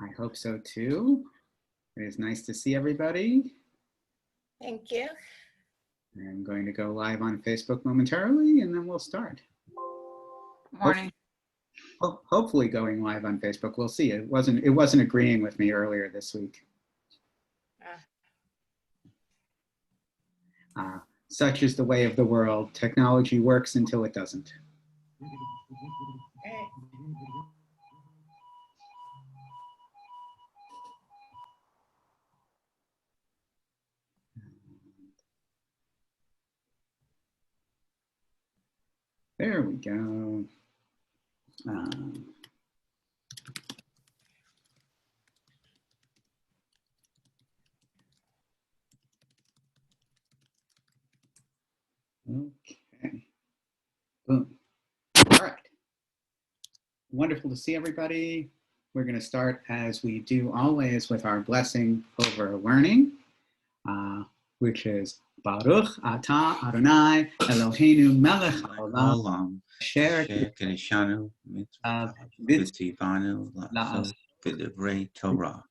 I hope so too. It is nice to see everybody. Thank you. I'm going to go live on Facebook momentarily and then we'll start. Morning. Hopefully going live on Facebook. We'll see. It wasn't agreeing with me earlier this week. Such is the way of the world. Technology works until it doesn't. There we go. Okay. Boom. All right. Wonderful to see everybody. We're going to start as we do always with our blessing over learning, which is Baruch Atah Adonai Eloheinu Melech Haolam Asher Kedeshanu V'tzivanu La'asot V'divrei Torah.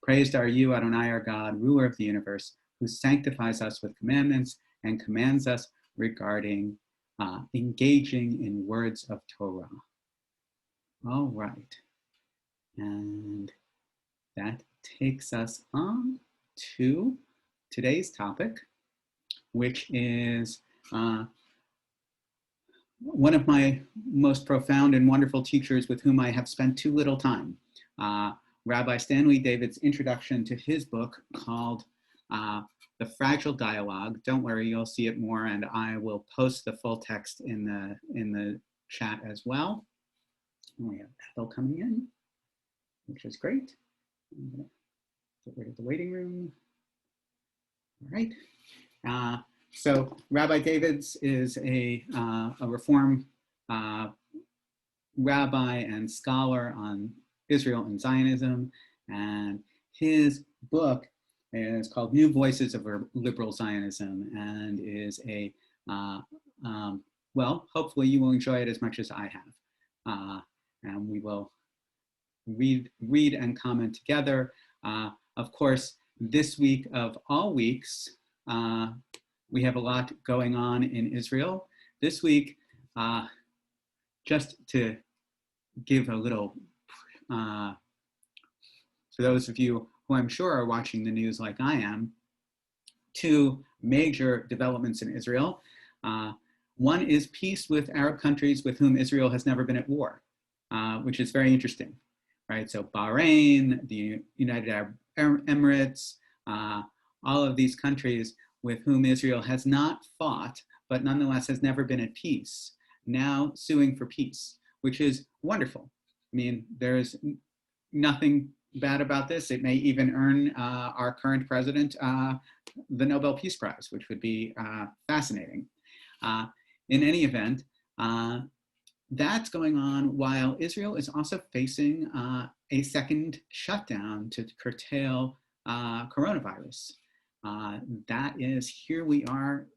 Praised are you, Adonai, our God, ruler of the universe, who sanctifies us with commandments and commands us regarding engaging in words of Torah. All right. And that takes us on to today's topic, which is one of my most profound and wonderful teachers with whom I have spent too little time, Rabbi Stanley Davids' introduction to his book called The Fragile Dialogue. Don't worry, you'll see it more, and I will post the full text in the chat as well. We have Ethel coming in, which is great. I'm gonna get rid of the waiting room. All right. So Rabbi Davids is a Reform rabbi and scholar on Israel and Zionism, and his book is called New Voices of Liberal Zionism, and is a, well, hopefully you will enjoy it as much as I have. And we will read and comment together. Of course, this week of all weeks, we have a lot going on in Israel. This week, just to give a little, for those of you who I'm sure are watching the news like I am, two major developments in Israel. One is peace with Arab countries with whom Israel has never been at war, which is very interesting, right? So Bahrain, the United Arab Emirates, all of these countries with whom Israel has not fought, but nonetheless has never been at peace, now suing for peace, which is wonderful. I mean, there's nothing bad about this. It may even earn our current president the Nobel Peace Prize, which would be fascinating. In any event, that's going on while Israel is also facing a second shutdown to curtail coronavirus. That is, here we are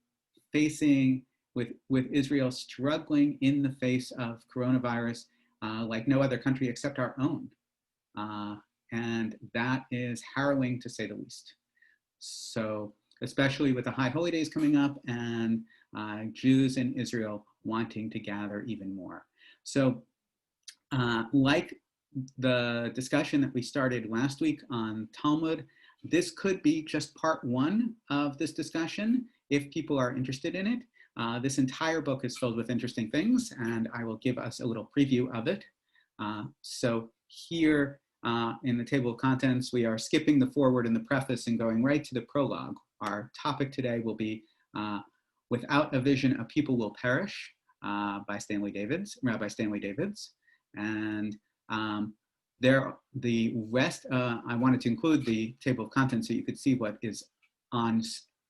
facing with Israel struggling in the face of coronavirus like no other country except our own. And that is harrowing to say the least. So, especially with the high holy days coming up and Jews in Israel wanting to gather even more. So, like the discussion that we started last week on Talmud, this could be just part one of this discussion if people are interested in it. This entire book is filled with interesting things, and I will give us a little preview of it. So here in the table of contents, we are skipping the foreword and the preface and going right to the prologue. Our topic today will be Without a Vision, a People Will Perish by Rabbi Stanley Davids. And the rest, I wanted to include the table of contents so you could see what is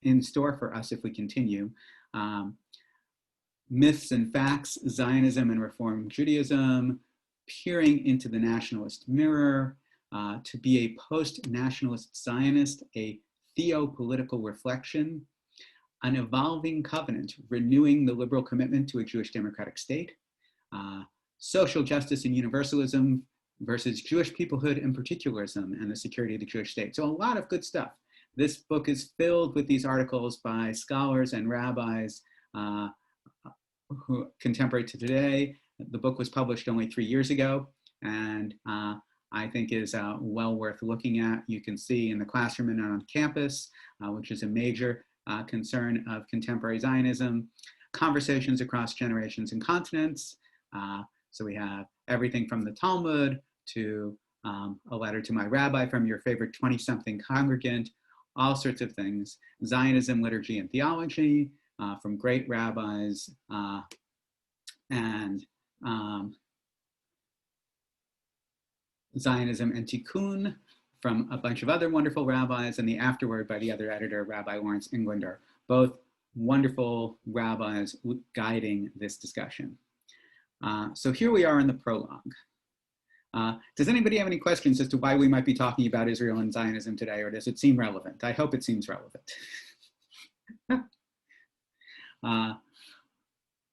in store for us if we continue. Myths and Facts, Zionism and Reform Judaism, Peering into the Nationalist Mirror, To Be a Post-Nationalist Zionist, a Theopolitical Reflection, An Evolving Covenant, Renewing the Liberal Commitment to a Jewish Democratic State, Social Justice and Universalism, versus Jewish peoplehood and particularism and the security of the Jewish state. So a lot of good stuff. This book is filled with these articles by scholars and rabbis who contemporary to today. The book was published only 3 years ago, and I think is well worth looking at. You can see in the classroom and on campus, which is a major concern of contemporary Zionism, conversations across generations and continents. So we have everything from the Talmud to a letter to my rabbi from your favorite 20-something congregant, all sorts of things. Zionism, liturgy, and theology from great rabbis, and Zionism and Tikkun from a bunch of other wonderful rabbis, and the afterword by the other editor, Rabbi Lawrence Englander, both wonderful rabbis guiding this discussion. So here we are in the prologue. Does anybody have any questions as to why we might be talking about Israel and Zionism today, or does it seem relevant? I hope it seems relevant.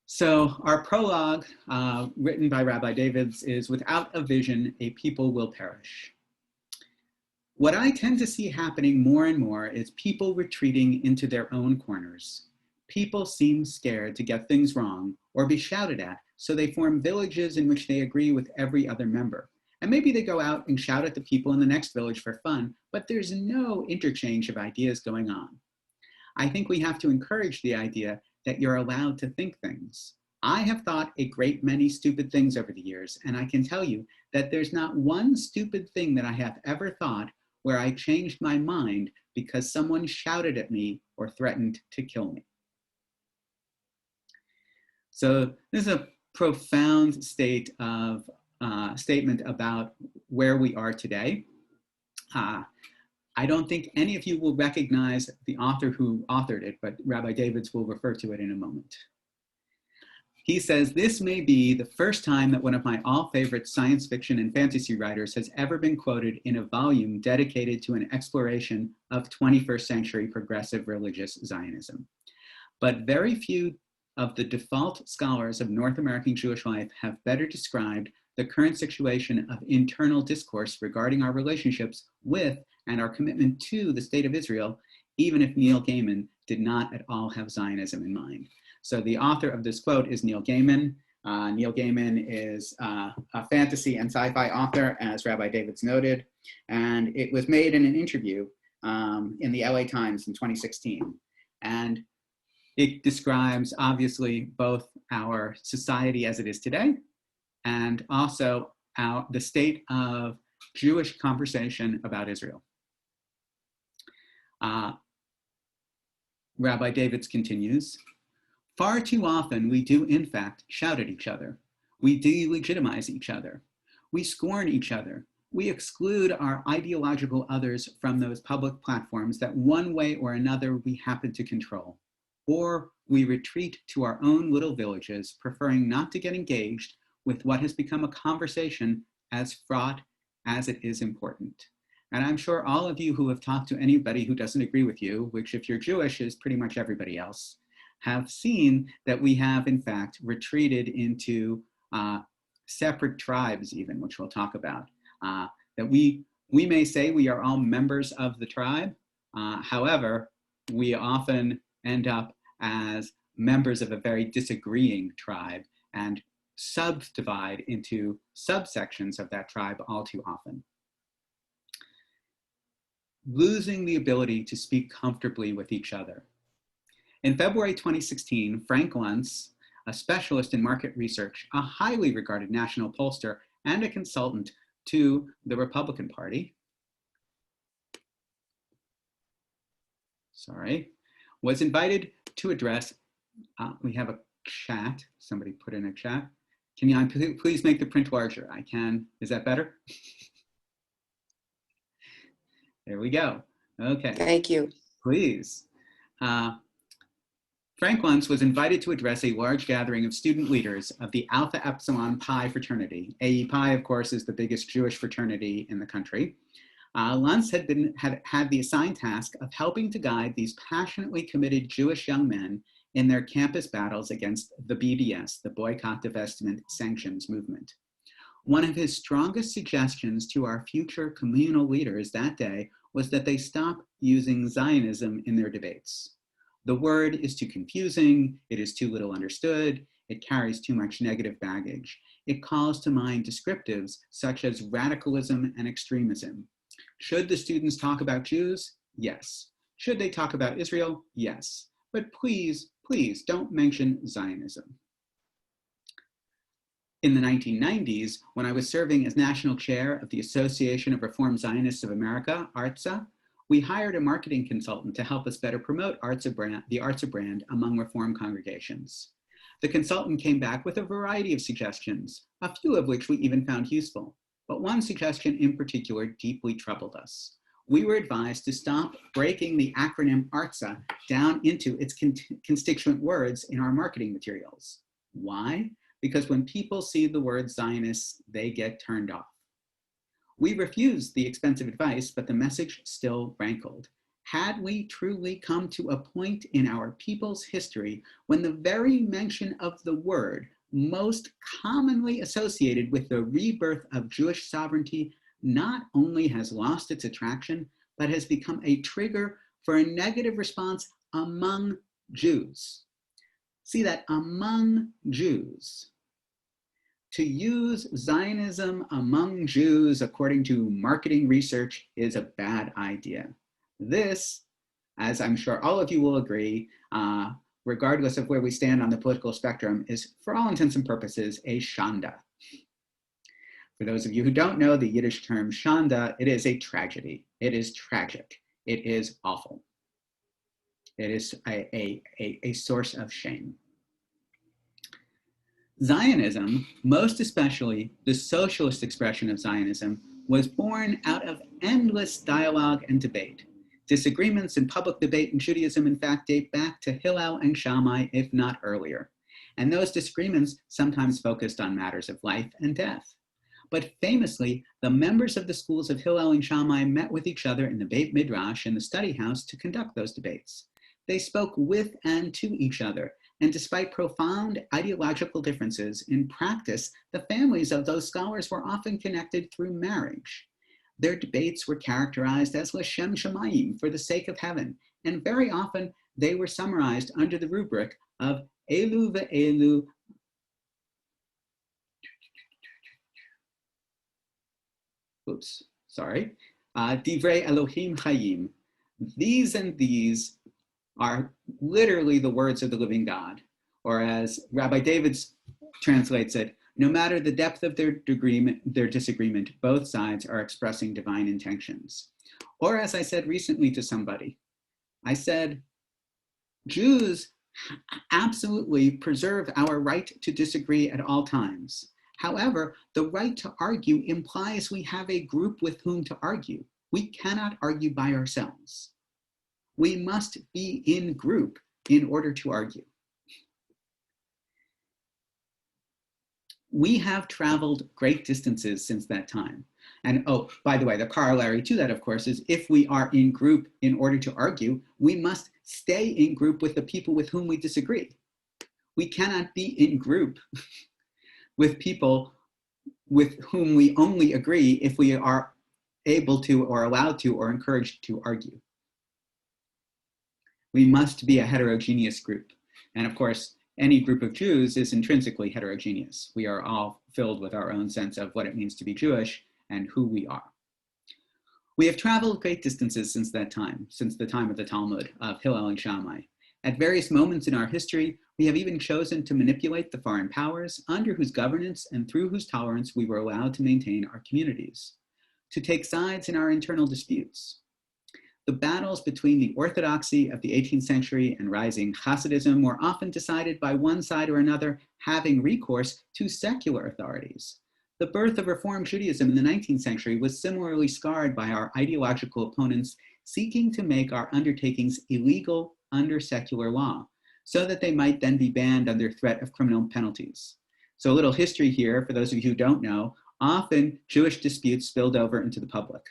So our prologue, written by Rabbi Davids, is without a vision, a people will perish. What I tend to see happening more and more is people retreating into their own corners. People seem scared to get things wrong or be shouted at, so they form villages in which they agree with every other member. And maybe they go out and shout at the people in the next village for fun, but there's no interchange of ideas going on. I think we have to encourage the idea that you're allowed to think things. I have thought a great many stupid things over the years, and I can tell you that there's not one stupid thing that I have ever thought where I changed my mind because someone shouted at me or threatened to kill me. So this is a profound statement about where we are today. I don't think any of you will recognize the author who authored it, but Rabbi Davids will refer to it in a moment. He says, this may be the first time that one of my all-favorite science fiction and fantasy writers has ever been quoted in a volume dedicated to an exploration of 21st century progressive religious Zionism. But very few of the default scholars of North American Jewish life have better described the current situation of internal discourse regarding our relationships with and our commitment to the state of Israel, even if Neil Gaiman did not at all have Zionism in mind. So the author of this quote is Neil Gaiman. Neil Gaiman is a fantasy and sci-fi author, as Rabbi Davids noted, and it was made in an interview in the LA Times in 2016. And it describes, obviously, both our society as it is today and also the state of Jewish conversation about Israel. Rabbi Davids continues, far too often we do in fact shout at each other. We delegitimize each other. We scorn each other. We exclude our ideological others from those public platforms that one way or another we happen to control. Or we retreat to our own little villages, preferring not to get engaged with what has become a conversation as fraught as it is important. And I'm sure all of you who have talked to anybody who doesn't agree with you, which if you're Jewish is pretty much everybody else, have seen that we have in fact retreated into separate tribes even, which we'll talk about. That we may say we are all members of the tribe, however, we often end up as members of a very disagreeing tribe and subdivide into subsections of that tribe all too often. Losing the ability to speak comfortably with each other. In February 2016, Frank Luntz, a specialist in market research, a highly regarded national pollster, and a consultant to the Republican Party, was invited to address, we have a chat, somebody put in a chat. Can you please make the print larger? I can, is that better? There we go. Okay. Thank you. Please. Frank Luntz was invited to address a large gathering of student leaders of the Alpha Epsilon Pi fraternity. AE Pi, of course, is the biggest Jewish fraternity in the country. Luntz had the assigned task of helping to guide these passionately committed Jewish young men in their campus battles against the BDS, the Boycott, Divestment, Sanctions movement. One of his strongest suggestions to our future communal leaders that day was that they stop using Zionism in their debates. The word is too confusing, it is too little understood, it carries too much negative baggage. It calls to mind descriptives such as radicalism and extremism. Should the students talk about Jews? Yes. Should they talk about Israel? Yes. But please, please don't mention Zionism. In the 1990s, when I was serving as national chair of the Association of Reformed Zionists of America, ARTZA, we hired a marketing consultant to help us better promote the ARTZA brand among Reform congregations. The consultant came back with a variety of suggestions, a few of which we even found useful, but one suggestion in particular deeply troubled us. We were advised to stop breaking the acronym ARTZA down into its constituent words in our marketing materials. Why? Because when people see the word Zionists, they get turned off. We refused the expensive advice, but the message still rankled. Had we truly come to a point in our people's history when the very mention of the word most commonly associated with the rebirth of Jewish sovereignty not only has lost its attraction, but has become a trigger for a negative response among Jews? See that, among Jews. To use Zionism among Jews, according to marketing research, is a bad idea. This, as I'm sure all of you will agree, regardless of where we stand on the political spectrum, is, for all intents and purposes, a shanda. For those of you who don't know the Yiddish term shanda, it is a tragedy. It is tragic. It is awful. It is a source of shame. Zionism, most especially the socialist expression of Zionism, was born out of endless dialogue and debate. Disagreements in public debate in Judaism, in fact, date back to Hillel and Shammai, if not earlier. And those disagreements sometimes focused on matters of life and death. But famously, the members of the schools of Hillel and Shammai met with each other in the Beit Midrash and the study house to conduct those debates. They spoke with and to each other, and despite profound ideological differences, in practice, the families of those scholars were often connected through marriage. Their debates were characterized as L'Shem Shamayim, for the sake of heaven, and very often they were summarized under the rubric of Elu ve'elu Divrei Elohim Chayim. These and these are literally the words of the living God, or as Rabbi Davids translates it, no matter the depth of their disagreement, both sides are expressing divine intentions. Or as I said recently to somebody, I said, Jews absolutely preserve our right to disagree at all times. However, the right to argue implies we have a group with whom to argue. We cannot argue by ourselves. We must be in group in order to argue. We have traveled great distances since that time. And oh, by the way, the corollary to that, of course, is if we are in group in order to argue, we must stay in group with the people with whom we disagree. We cannot be in group with people with whom we only agree if we are able to or allowed to or encouraged to argue. We must be a heterogeneous group. And of course, any group of Jews is intrinsically heterogeneous. We are all filled with our own sense of what it means to be Jewish and who we are. We have traveled great distances since that time, since the time of the Talmud, of Hillel and Shammai. At various moments in our history, we have even chosen to manipulate the foreign powers under whose governance and through whose tolerance we were allowed to maintain our communities, to take sides in our internal disputes. The battles between the orthodoxy of the 18th century and rising Hasidism were often decided by one side or another having recourse to secular authorities. The birth of Reform Judaism in the 19th century was similarly scarred by our ideological opponents seeking to make our undertakings illegal under secular law, so that they might then be banned under threat of criminal penalties. So a little history here, for those of you who don't know, often Jewish disputes spilled over into the public.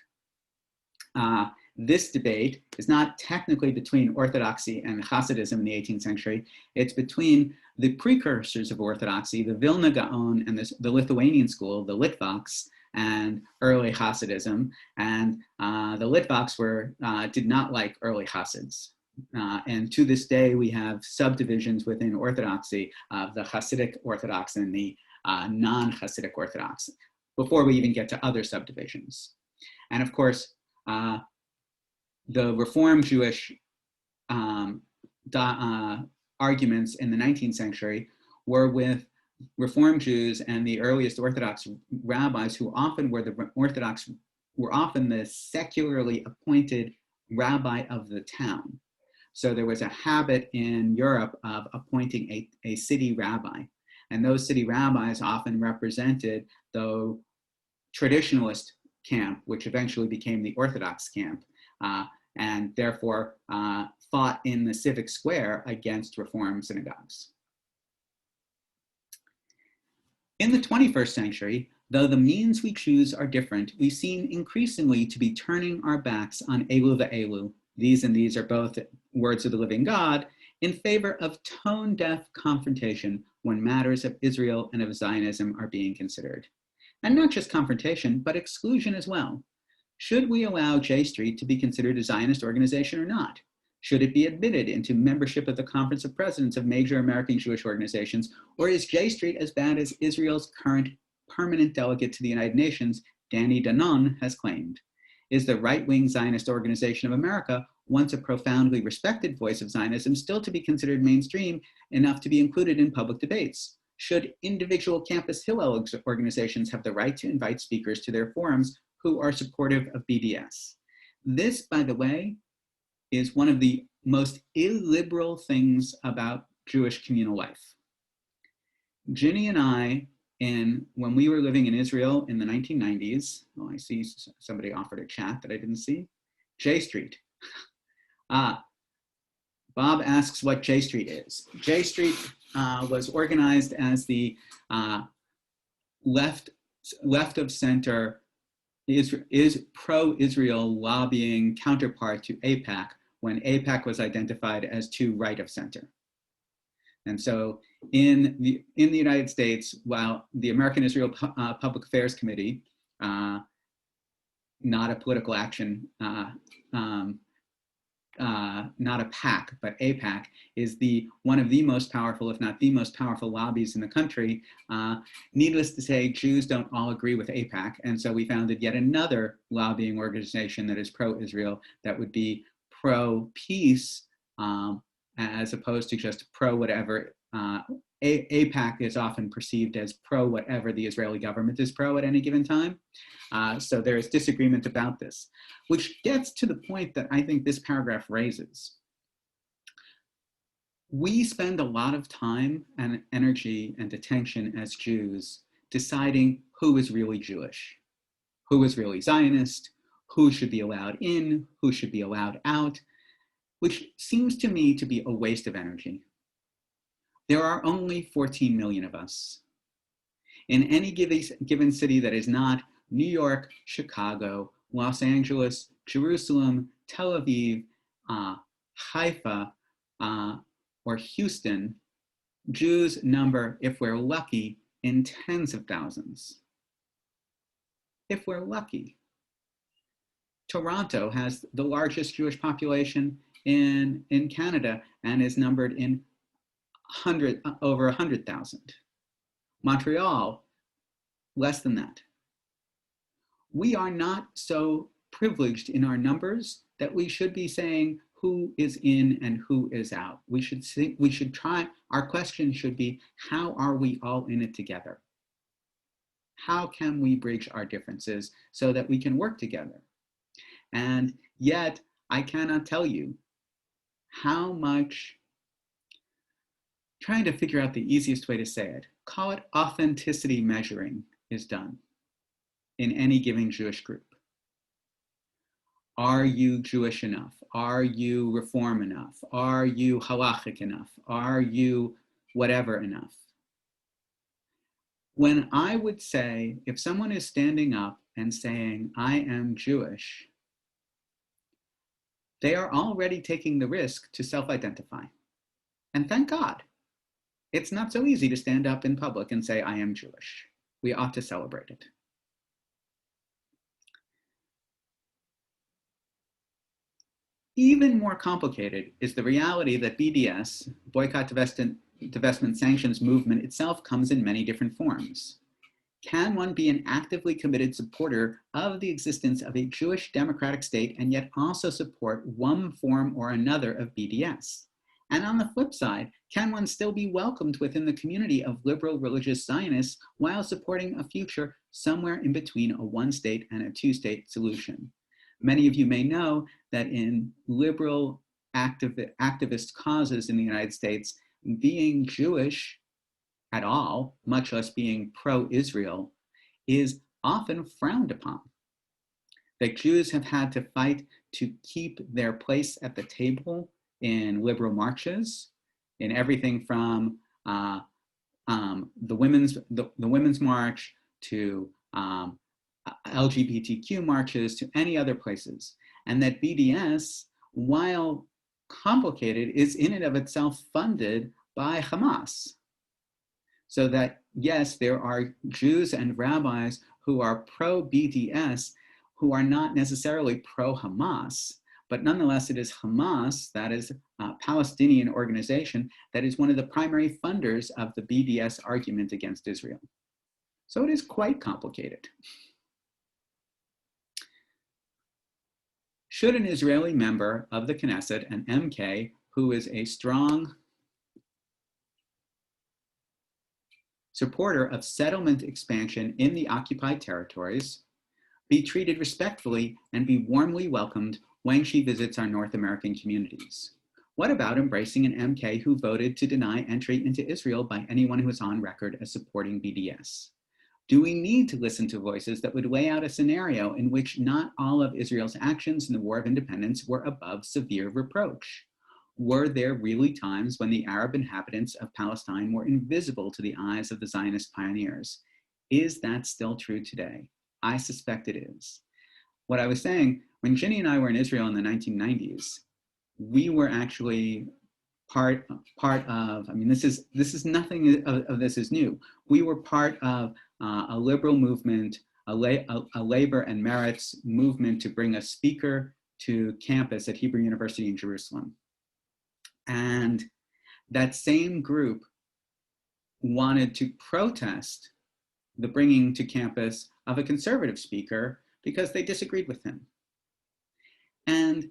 this debate is not technically between Orthodoxy and Hasidism in the 18th century. It's between the precursors of Orthodoxy, the Vilna Gaon and the Lithuanian school, the Litvaks, and early Hasidism. And the Litvaks did not like early Hasids. And to this day, we have subdivisions within Orthodoxy of the Hasidic Orthodox and the non-Hasidic Orthodox, before we even get to other subdivisions. And of course, the Reform Jewish arguments in the 19th century were with Reform Jews and the earliest Orthodox rabbis, who often were the secularly appointed rabbi of the town. So there was a habit in Europe of appointing a city rabbi. And those city rabbis often represented the traditionalist camp, which eventually became the Orthodox camp, and therefore fought in the civic square against Reform synagogues. In the 21st century, though the means we choose are different, we seem increasingly to be turning our backs on Elu ve'elu, these and these are both words of the living God, in favor of tone-deaf confrontation when matters of Israel and of Zionism are being considered. And not just confrontation, but exclusion as well. Should we allow J Street to be considered a Zionist organization or not? Should it be admitted into membership of the Conference of Presidents of major American Jewish organizations, or is J Street as bad as Israel's current permanent delegate to the United Nations, Danny Danon, has claimed? Is the right-wing Zionist Organization of America, once a profoundly respected voice of Zionism, still to be considered mainstream enough to be included in public debates? Should individual campus Hillel organizations have the right to invite speakers to their forums who are supportive of BDS? This, by the way, is one of the most illiberal things about Jewish communal life. Ginny and I, when we were living in Israel in the 1990s, oh, I see somebody offered a chat that I didn't see. J Street. Bob asks what J Street is. J Street was organized as the left of center is pro-Israel lobbying counterpart to AIPAC, when AIPAC was identified as too right of center. And so in the United States, while the American Israel Public Affairs Committee, not a political action, not a PAC, but AIPAC, is one of the most powerful, if not the most powerful lobbies in the country. Needless to say, Jews don't all agree with AIPAC, and so we founded yet another lobbying organization that is pro-Israel, that would be pro-peace, as opposed to just pro-whatever. AIPAC is often perceived as pro-whatever the Israeli government is pro at any given time. So there is disagreement about this, which gets to the point that I think this paragraph raises. We spend a lot of time and energy and attention as Jews deciding who is really Jewish, who is really Zionist, who should be allowed in, who should be allowed out, which seems to me to be a waste of energy. There are only 14 million of us. In any given city that is not New York, Chicago, Los Angeles, Jerusalem, Tel Aviv, Haifa, or Houston, Jews number, if we're lucky, in tens of thousands. If we're lucky. Toronto has the largest Jewish population in Canada and is numbered in over 100,000. Montreal, less than that. We are not so privileged in our numbers that we should be saying who is in and who is out. We should try, our question should be, how are we all in it together? How can we bridge our differences so that we can work together? And yet, I cannot tell you how much trying to figure out the easiest way to say it, call it authenticity measuring, is done in any given Jewish group. Are you Jewish enough? Are you Reform enough? Are you halachic enough? Are you whatever enough? When I would say, if someone is standing up and saying, I am Jewish, they are already taking the risk to self-identify. And thank God, it's not so easy to stand up in public and say, I am Jewish. We ought to celebrate it. Even more complicated is the reality that BDS, boycott, divestment, sanctions movement itself comes in many different forms. Can one be an actively committed supporter of the existence of a Jewish democratic state and yet also support one form or another of BDS? And on the flip side, can one still be welcomed within the community of liberal religious Zionists while supporting a future somewhere in between a one-state and a two-state solution? Many of you may know that in liberal activist causes in the United States, being Jewish at all, much less being pro-Israel, is often frowned upon. That Jews have had to fight to keep their place at the table in liberal marches, in everything from the women's march to LGBTQ marches to any other places. And that BDS, while complicated, is in and of itself funded by Hamas. So that, yes, there are Jews and rabbis who are pro-BDS who are not necessarily pro-Hamas, but nonetheless it is Hamas, that is a Palestinian organization, that is one of the primary funders of the BDS argument against Israel. So it is quite complicated. Should an Israeli member of the Knesset, an MK, who is a strong supporter of settlement expansion in the occupied territories, be treated respectfully and be warmly welcomed when she visits our North American communities? What about embracing an MK who voted to deny entry into Israel by anyone who is on record as supporting BDS? Do we need to listen to voices that would lay out a scenario in which not all of Israel's actions in the War of Independence were above severe reproach? Were there really times when the Arab inhabitants of Palestine were invisible to the eyes of the Zionist pioneers? Is that still true today? I suspect it is. What I was saying, when Ginny and I were in Israel in the 1990s, we were actually part of, I mean, this is nothing of this is new. We were part of a liberal movement, a labor and merits movement to bring a speaker to campus at Hebrew University in Jerusalem. And that same group wanted to protest the bringing to campus of a conservative speaker because they disagreed with him. And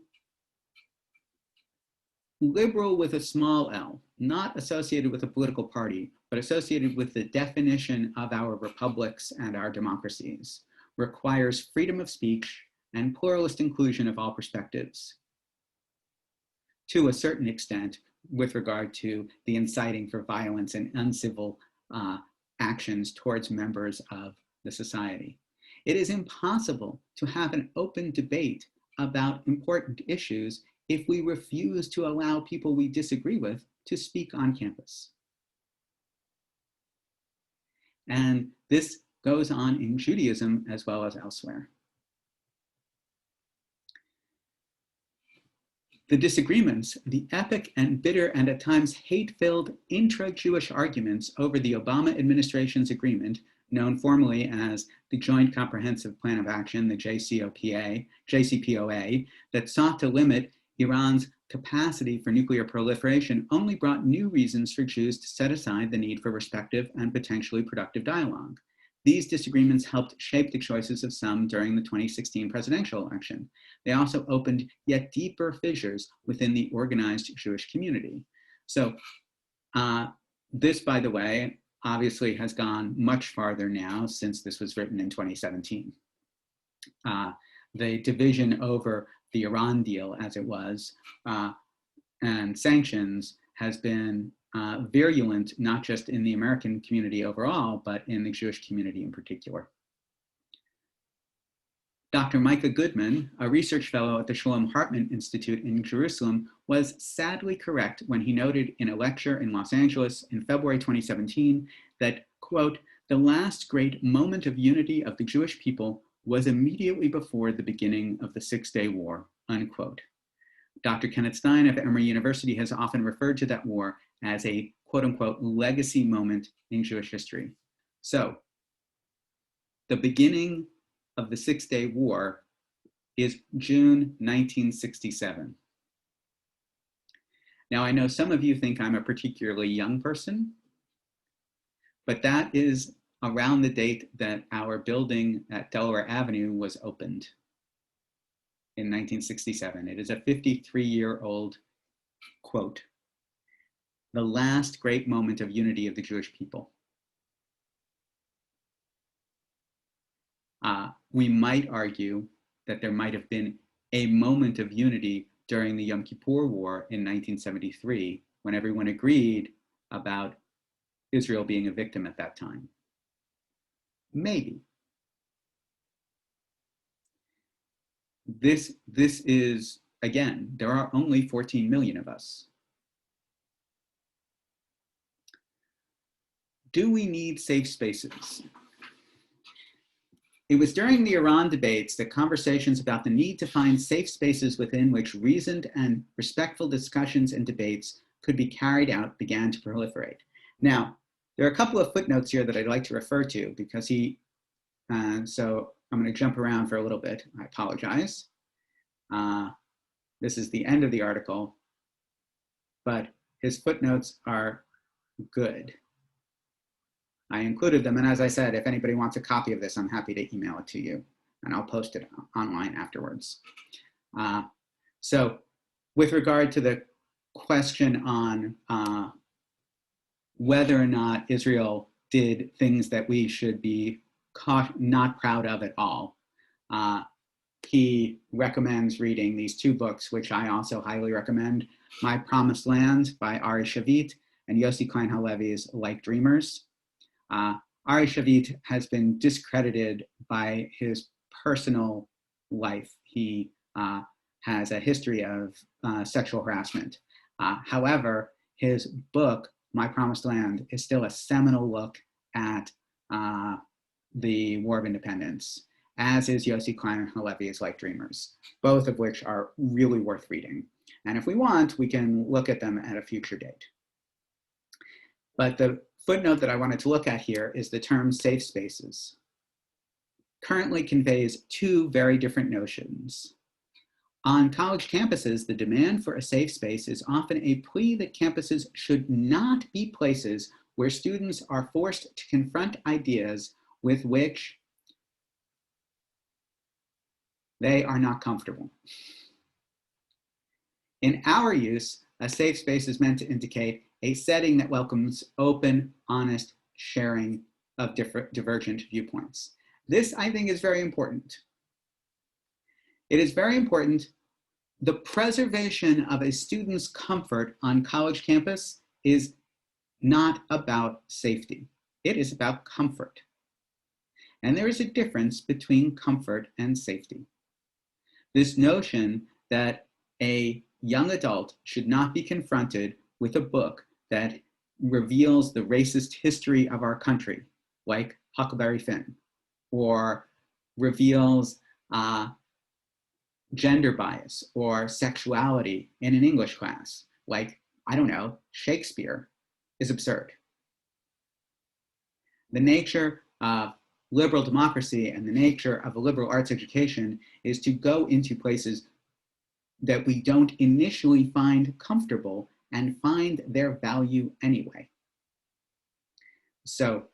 liberal with a small l, not associated with a political party, but associated with the definition of our republics and our democracies, requires freedom of speech and pluralist inclusion of all perspectives, to a certain extent, with regard to the inciting for violence and uncivil actions towards members of the society. It is impossible to have an open debate about important issues if we refuse to allow people we disagree with to speak on campus. And this goes on in Judaism as well as elsewhere. The disagreements, the epic and bitter and at times hate-filled intra-Jewish arguments over the Obama administration's agreement, known formally as the Joint Comprehensive Plan of Action, the JCPOA, that sought to limit Iran's capacity for nuclear proliferation, only brought new reasons for Jews to set aside the need for respectful and potentially productive dialogue. These disagreements helped shape the choices of some during the 2016 presidential election. They also opened yet deeper fissures within the organized Jewish community. So this, by the way, obviously has gone much farther now since this was written in 2017. The division over the Iran deal, as it was, and sanctions has been virulent, not just in the American community overall, but in the Jewish community in particular. Dr. Micah Goodman, a research fellow at the Shalom Hartman Institute in Jerusalem, was sadly correct when he noted in a lecture in Los Angeles in February 2017 that, quote, "The last great moment of unity of the Jewish people was immediately before the beginning of the Six-Day War," unquote. Dr. Kenneth Stein of Emory University has often referred to that war as a quote unquote legacy moment in Jewish history. So the beginning of the Six-Day War is June 1967. Now, I know some of you think I'm a particularly young person, but that is around the date that our building at Delaware Avenue was opened in 1967. It is a 53-year-old quote, the last great moment of unity of the Jewish people. We might argue that there might have been a moment of unity during the Yom Kippur War in 1973, when everyone agreed about Israel being a victim at that time. Maybe. This is, again, there are only 14 million of us. Do we need safe spaces? It was during the Iran debates that conversations about the need to find safe spaces within which reasoned and respectful discussions and debates could be carried out began to proliferate. Now, there are a couple of footnotes here that I'd like to refer to because so I'm going to jump around for a little bit. I apologize. This is the end of the article, but his footnotes are good. I included them, and as I said, if anybody wants a copy of this, I'm happy to email it to you, and I'll post it online afterwards. So with regard to the question on whether or not Israel did things that we should be not proud of at all, he recommends reading these two books, which I also highly recommend, My Promised Land by Ari Shavit and Yossi Klein Halevi's Like Dreamers. Ari Shavit has been discredited by his personal life. He has a history of sexual harassment. However, his book, My Promised Land, is still a seminal look at the War of Independence, as is Yossi Klein Halevi's Like Dreamers, both of which are really worth reading. And if we want, we can look at them at a future date. But the footnote that I wanted to look at here is the term safe spaces. Currently conveys two very different notions. On college campuses, the demand for a safe space is often a plea that campuses should not be places where students are forced to confront ideas with which they are not comfortable. In our use, a safe space is meant to indicate a setting that welcomes open, honest sharing of divergent viewpoints. This, I think, is very important. It is very important. The preservation of a student's comfort on college campus is not about safety. It is about comfort. And there is a difference between comfort and safety. This notion that a young adult should not be confronted with a book that reveals the racist history of our country, like Huckleberry Finn, or reveals gender bias or sexuality in an English class, like, I don't know, Shakespeare, is absurd. The nature of liberal democracy and the nature of a liberal arts education is to go into places that we don't initially find comfortable and find their value anyway. So,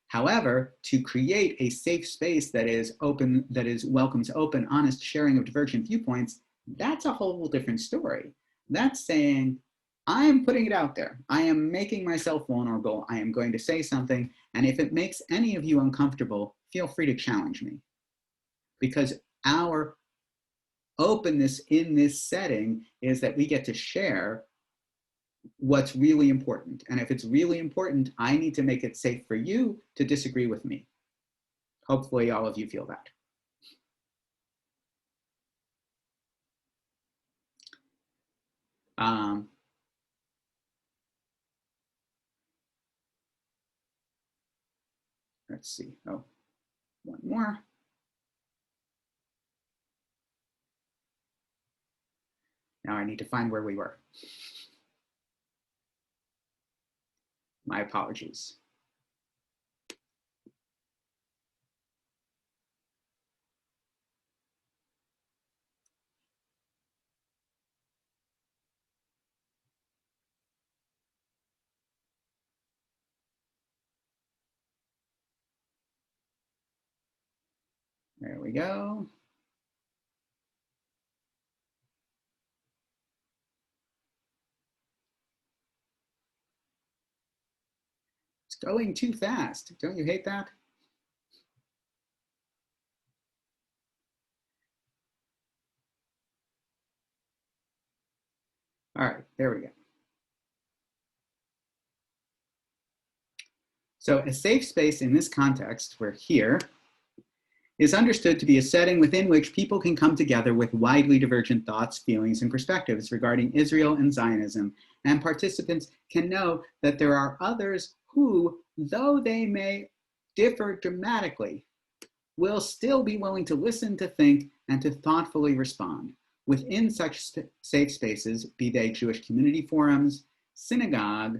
however, to create a safe space that is open, that is welcomes open, honest sharing of divergent viewpoints, that's a whole different story. That's saying, I am putting it out there. I am making myself vulnerable. I am going to say something. And if it makes any of you uncomfortable, feel free to challenge me. Because our openness in this setting is that we get to share what's really important. And if it's really important, I need to make it safe for you to disagree with me. Hopefully all of you feel that. Let's see, oh, one more. Now I need to find where we were. My apologies. There we go. It's going too fast. Don't you hate that? All right, there we go. So a safe space in this context, we're here, is understood to be a setting within which people can come together with widely divergent thoughts, feelings, and perspectives regarding Israel and Zionism, and participants can know that there are others who, though they may differ dramatically, will still be willing to listen, to think, and to thoughtfully respond. Within such safe spaces, be they Jewish community forums, synagogue,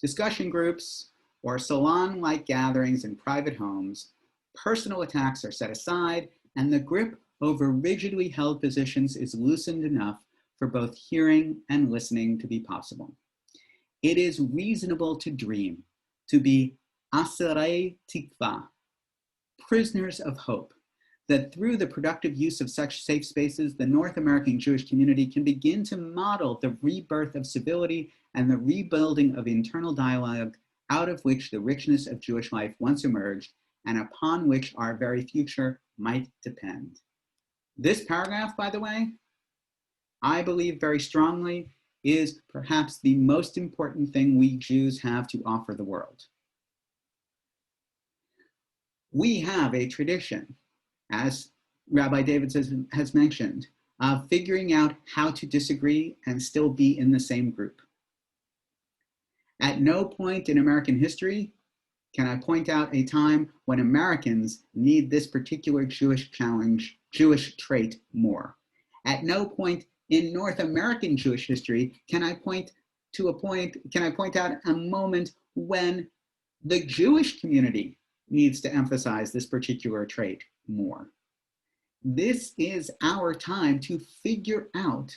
discussion groups, or salon-like gatherings in private homes, personal attacks are set aside, and the grip over rigidly held positions is loosened enough for both hearing and listening to be possible. It is reasonable to dream, to be asarei tikva, prisoners of hope, that through the productive use of such safe spaces, the North American Jewish community can begin to model the rebirth of civility and the rebuilding of internal dialogue out of which the richness of Jewish life once emerged and upon which our very future might depend. This paragraph, by the way, I believe very strongly is perhaps the most important thing we Jews have to offer the world. We have a tradition, as Rabbi Davids has mentioned, of figuring out how to disagree and still be in the same group. At no point in American history can I point out a time when Americans need this particular Jewish trait more. At no point in North American Jewish history can I point out a moment when the Jewish community needs to emphasize this particular trait more. This is our time to figure out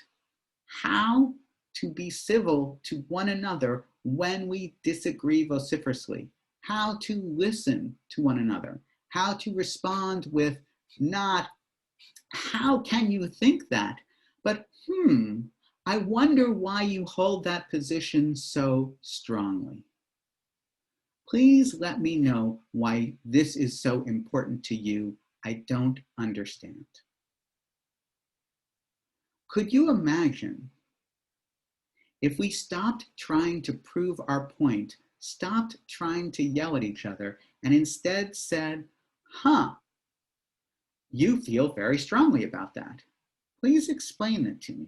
how to be civil to one another when we disagree vociferously, how to listen to one another, how to respond with not, how can you think that, but I wonder why you hold that position so strongly. Please let me know why this is so important to you. I don't understand. Could you imagine if we stopped trying to prove our point, stopped trying to yell at each other, and instead said, you feel very strongly about that. Please explain it to me.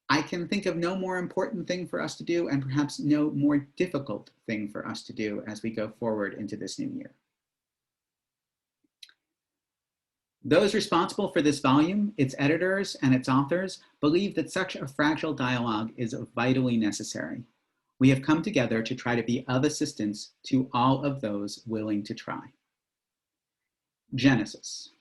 I can think of no more important thing for us to do, and perhaps no more difficult thing for us to do as we go forward into this new year. Those responsible for this volume, its editors and its authors, believe that such a fragile dialogue is vitally necessary. We have come together to try to be of assistance to all of those willing to try. Genesis.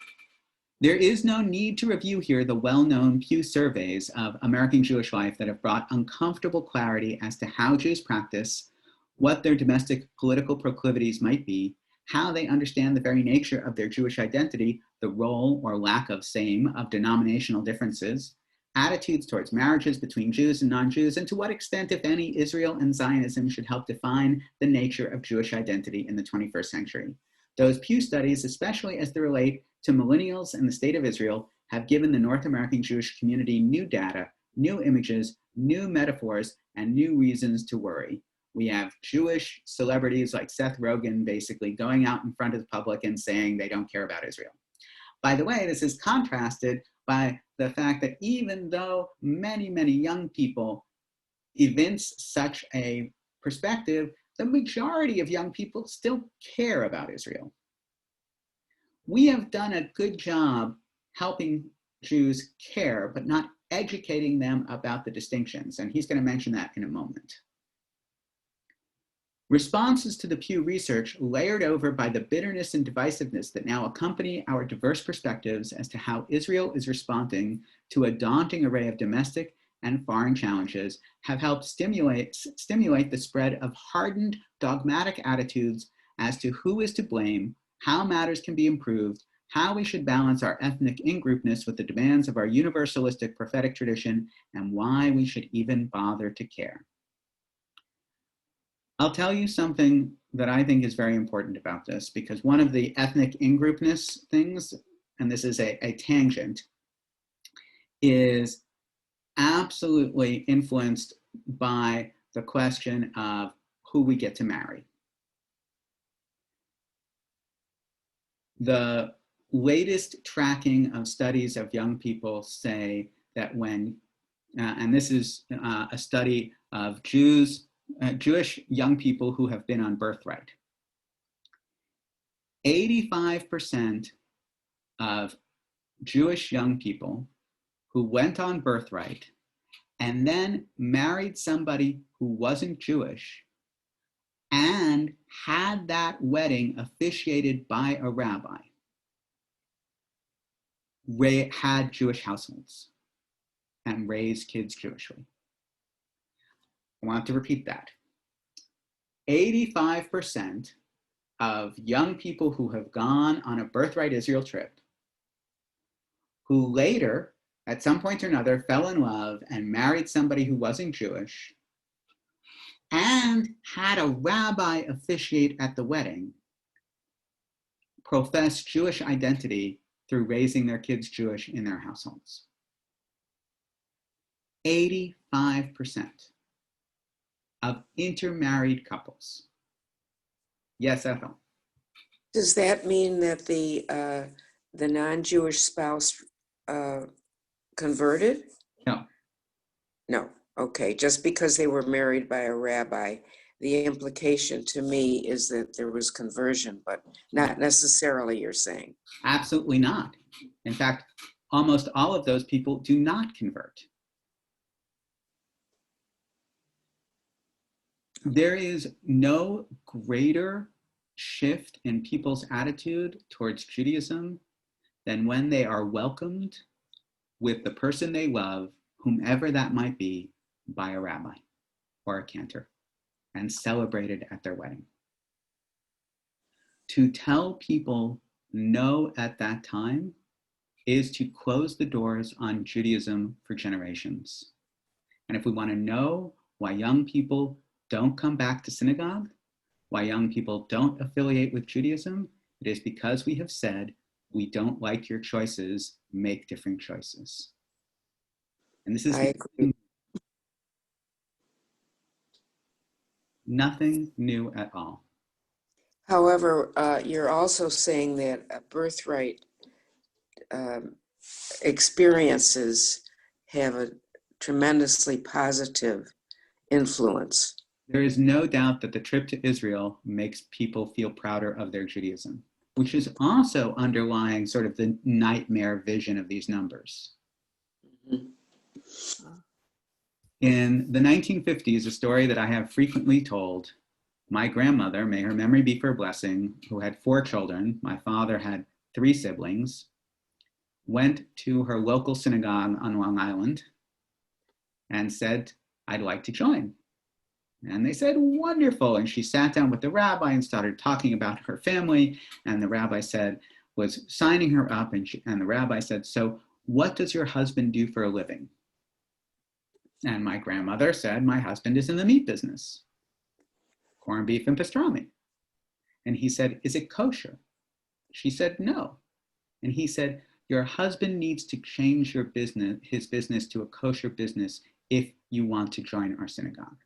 There is no need to review here the well-known Pew surveys of American Jewish life that have brought uncomfortable clarity as to how Jews practice, what their domestic political proclivities might be, how they understand the very nature of their Jewish identity, the role or lack of same of denominational differences, attitudes towards marriages between Jews and non-Jews, and to what extent, if any, Israel and Zionism should help define the nature of Jewish identity in the 21st century. Those Pew studies, especially as they relate to millennials and the state of Israel, have given the North American Jewish community new data, new images, new metaphors, and new reasons to worry. We have Jewish celebrities like Seth Rogen basically going out in front of the public and saying they don't care about Israel. By the way, this is contrasted by the fact that even though many, many young people evince such a perspective, the majority of young people still care about Israel. We have done a good job helping Jews care, but not educating them about the distinctions. And he's going to mention that in a moment. Responses to the Pew Research, layered over by the bitterness and divisiveness that now accompany our diverse perspectives as to how Israel is responding to a daunting array of domestic and foreign challenges, have helped stimulate the spread of hardened, dogmatic attitudes as to who is to blame, how matters can be improved, how we should balance our ethnic in-groupness with the demands of our universalistic prophetic tradition, and why we should even bother to care. I'll tell you something that I think is very important about this, because one of the ethnic in-groupness things, and this is a tangent, is absolutely influenced by the question of who we get to marry. The latest tracking of studies of young people say that when, and this is a study of Jewish young people who have been on birthright, 85% of Jewish young people who went on birthright and then married somebody who wasn't Jewish and had that wedding officiated by a rabbi had Jewish households and raised kids Jewishly. I want to repeat that. 85% of young people who have gone on a birthright Israel trip, who later, at some point or another, fell in love and married somebody who wasn't Jewish, and had a rabbi officiate at the wedding, profess Jewish identity through raising their kids Jewish in their households. 85% of intermarried couples. Yes, Ethel. Does that mean that the non-Jewish spouse converted? No. No. Okay. Just because they were married by a rabbi, the implication to me is that there was conversion, but not necessarily, you're saying. Absolutely not. In fact, almost all of those people do not convert. There is no greater shift in people's attitude towards Judaism than when they are welcomed with the person they love, whomever that might be, by a rabbi or a cantor, and celebrated at their wedding. To tell people no at that time is to close the doors on Judaism for generations. And if we want to know why young people don't come back to synagogue, why young people don't affiliate with Judaism, it is because we have said, we don't like your choices, make different choices. And this is I agree. nothing new at all. However, you're also saying that birthright experiences have a tremendously positive influence. There is no doubt that the trip to Israel makes people feel prouder of their Judaism, which is also underlying sort of the nightmare vision of these numbers. Mm-hmm. In the 1950s, a story that I have frequently told, my grandmother, may her memory be for a blessing, who had 4 children, my father had 3 siblings, went to her local synagogue on Long Island and said, I'd like to join. And they said, wonderful. And she sat down with the rabbi and started talking about her family. And the rabbi was signing her up. And the rabbi said, so what does your husband do for a living? And my grandmother said, my husband is in the meat business, corned beef and pastrami. And he said, is it kosher? She said, no. And he said, your husband needs to change his business to a kosher business if you want to join our synagogue.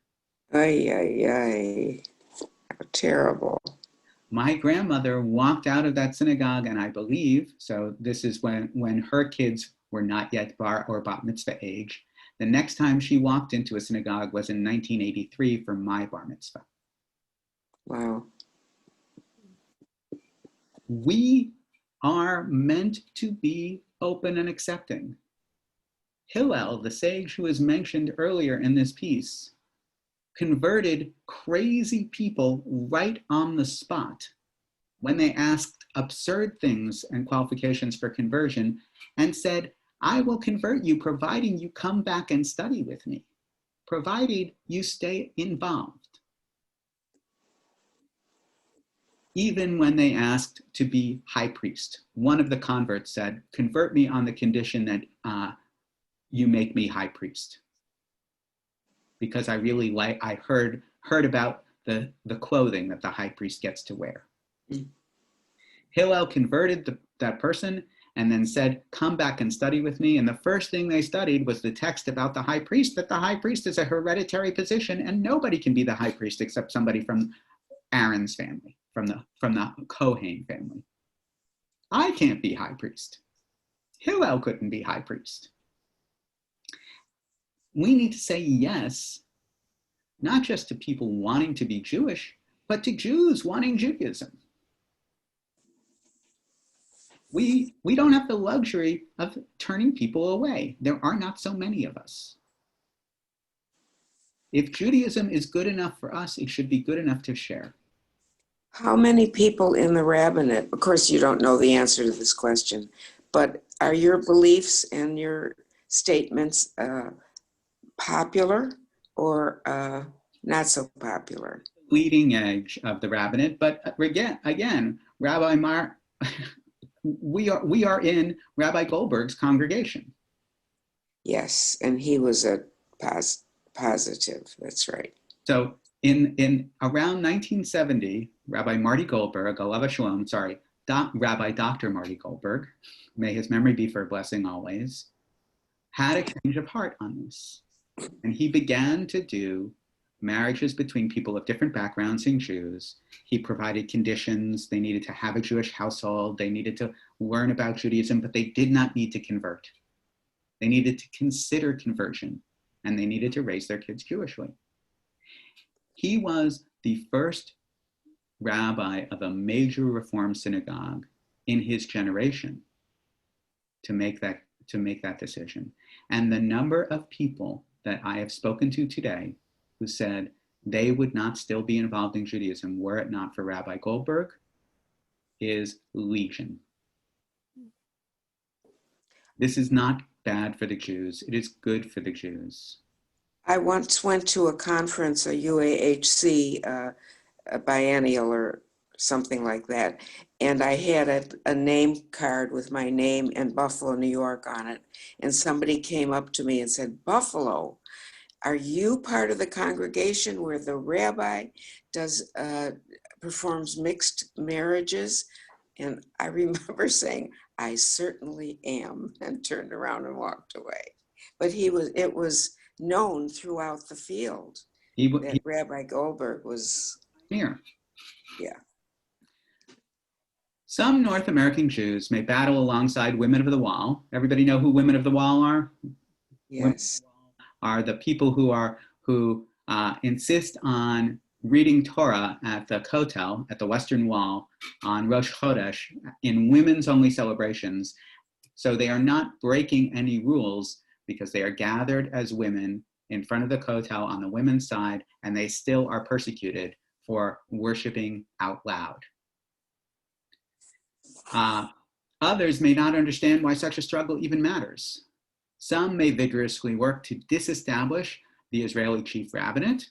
Ay, ay, ay. How terrible. My grandmother walked out of that synagogue, and I believe, so this is when her kids were not yet bar or bat mitzvah age. The next time she walked into a synagogue was in 1983 for my bar mitzvah. Wow. We are meant to be open and accepting. Hillel, the sage who was mentioned earlier in this piece, converted crazy people right on the spot when they asked absurd things and qualifications for conversion and said, I will convert you providing you come back and study with me, provided you stay involved. Even when they asked to be high priest, one of the converts said, convert me on the condition that you make me high priest. Because I really I heard about the clothing that the high priest gets to wear. Mm. Hillel converted that person and then said, come back and study with me. And the first thing they studied was the text about the high priest, that the high priest is a hereditary position and nobody can be the high priest except somebody from Aaron's family, from the Kohen family. I can't be high priest. Hillel couldn't be high priest. We need to say yes, not just to people wanting to be Jewish, but to Jews wanting Judaism. We don't have the luxury of turning people away. There are not so many of us. If Judaism is good enough for us, it should be good enough to share. How many people in the rabbinate, of course you don't know the answer to this question, but are your beliefs and your statements popular or not so popular? Leading edge of the rabbinate, but again, Rabbi Mar, we are in Rabbi Goldberg's congregation. Yes, and he was a positive. That's right. So in around 1970, Rabbi Marty Goldberg, Alav Shalom, Rabbi Dr. Marty Goldberg, may his memory be for a blessing always, had a change of heart on this. And he began to do marriages between people of different backgrounds and Jews. He provided conditions. They needed to have a Jewish household. They needed to learn about Judaism, but they did not need to convert. They needed to consider conversion, and they needed to raise their kids Jewishly. He was the first rabbi of a major Reform synagogue in his generation to make that decision. And the number of people that I have spoken to today who said they would not still be involved in Judaism were it not for Rabbi Goldberg is legion. This is not bad for the Jews. It is good for the Jews. I once went to a conference, a UAHC, a biennial or something like that, and I had a name card with my name and Buffalo, New York on it, and somebody came up to me and said, Buffalo, are you part of the congregation where the rabbi performs mixed marriages? And I remember saying, I certainly am, and turned around and walked away. But it was known throughout the field that Rabbi Goldberg was here. Yeah. Some North American Jews may battle alongside Women of the Wall. Everybody know who Women of the Wall are? Yes. Are the people who insist on reading Torah at the Kotel, at the Western Wall, on Rosh Chodesh, in women's only celebrations. So they are not breaking any rules because they are gathered as women in front of the Kotel on the women's side, and they still are persecuted for worshiping out loud. Others may not understand why such a struggle even matters. Some may vigorously work to disestablish the Israeli chief rabbinate,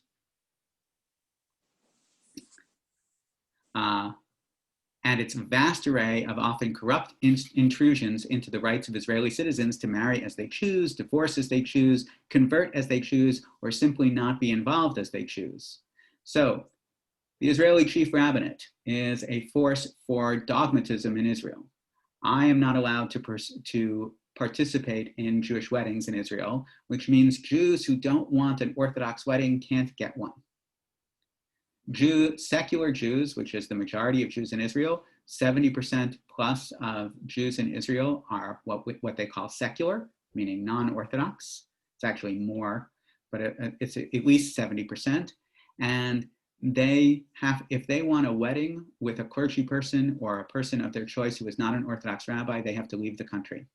and its vast array of often corrupt intrusions into the rights of Israeli citizens to marry as they choose, divorce as they choose, convert as they choose, or simply not be involved as they choose. So the Israeli chief rabbinate is a force for dogmatism in Israel. I am not allowed to participate in Jewish weddings in Israel, which means Jews who don't want an Orthodox wedding can't get one. Secular Jews, which is the majority of Jews in Israel, 70% plus of Jews in Israel are what they call secular, meaning non-Orthodox. It's actually more, but it's at least 70%. And if they want a wedding with a clergy person or a person of their choice who is not an Orthodox rabbi, they have to leave the country.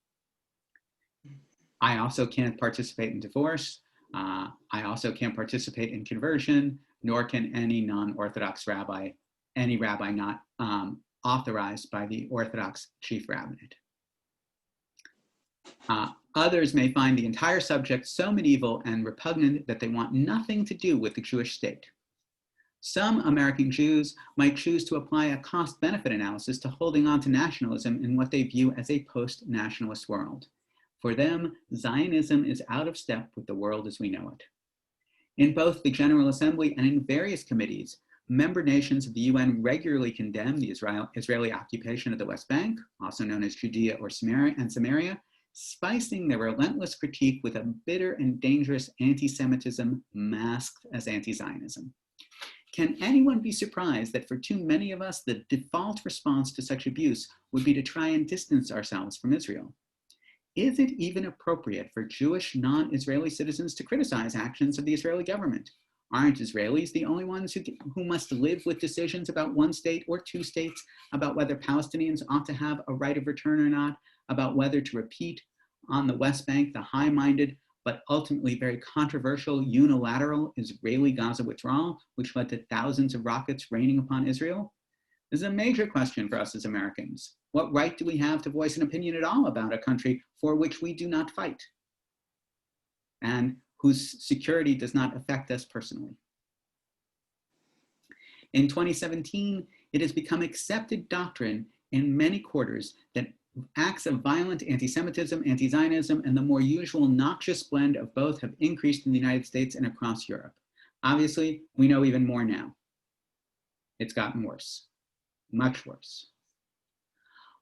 I also can't participate in divorce. I also can't participate in conversion, nor can any non-Orthodox rabbi, any rabbi not authorized by the Orthodox chief rabbinate. Others may find the entire subject so medieval and repugnant that they want nothing to do with the Jewish state. Some American Jews might choose to apply a cost-benefit analysis to holding on to nationalism in what they view as a post-nationalist world. For them, Zionism is out of step with the world as we know it. In both the General Assembly and in various committees, member nations of the UN regularly condemn the Israeli occupation of the West Bank, also known as Judea or Samaria, spicing their relentless critique with a bitter and dangerous anti-Semitism masked as anti-Zionism. Can anyone be surprised that for too many of us, the default response to such abuse would be to try and distance ourselves from Israel? Is it even appropriate for Jewish non-Israeli citizens to criticize actions of the Israeli government? Aren't Israelis the only ones who must live with decisions about one state or two states, about whether Palestinians ought to have a right of return or not, about whether to repeat on the West Bank the high-minded but ultimately very controversial unilateral Israeli Gaza withdrawal, which led to thousands of rockets raining upon Israel? This is a major question for us as Americans. What right do we have to voice an opinion at all about a country for which we do not fight and whose security does not affect us personally? In 2017, it has become accepted doctrine in many quarters that acts of violent anti-Semitism, anti-Zionism, and the more usual noxious blend of both have increased in the United States and across Europe. Obviously, we know even more now. It's gotten worse, much worse.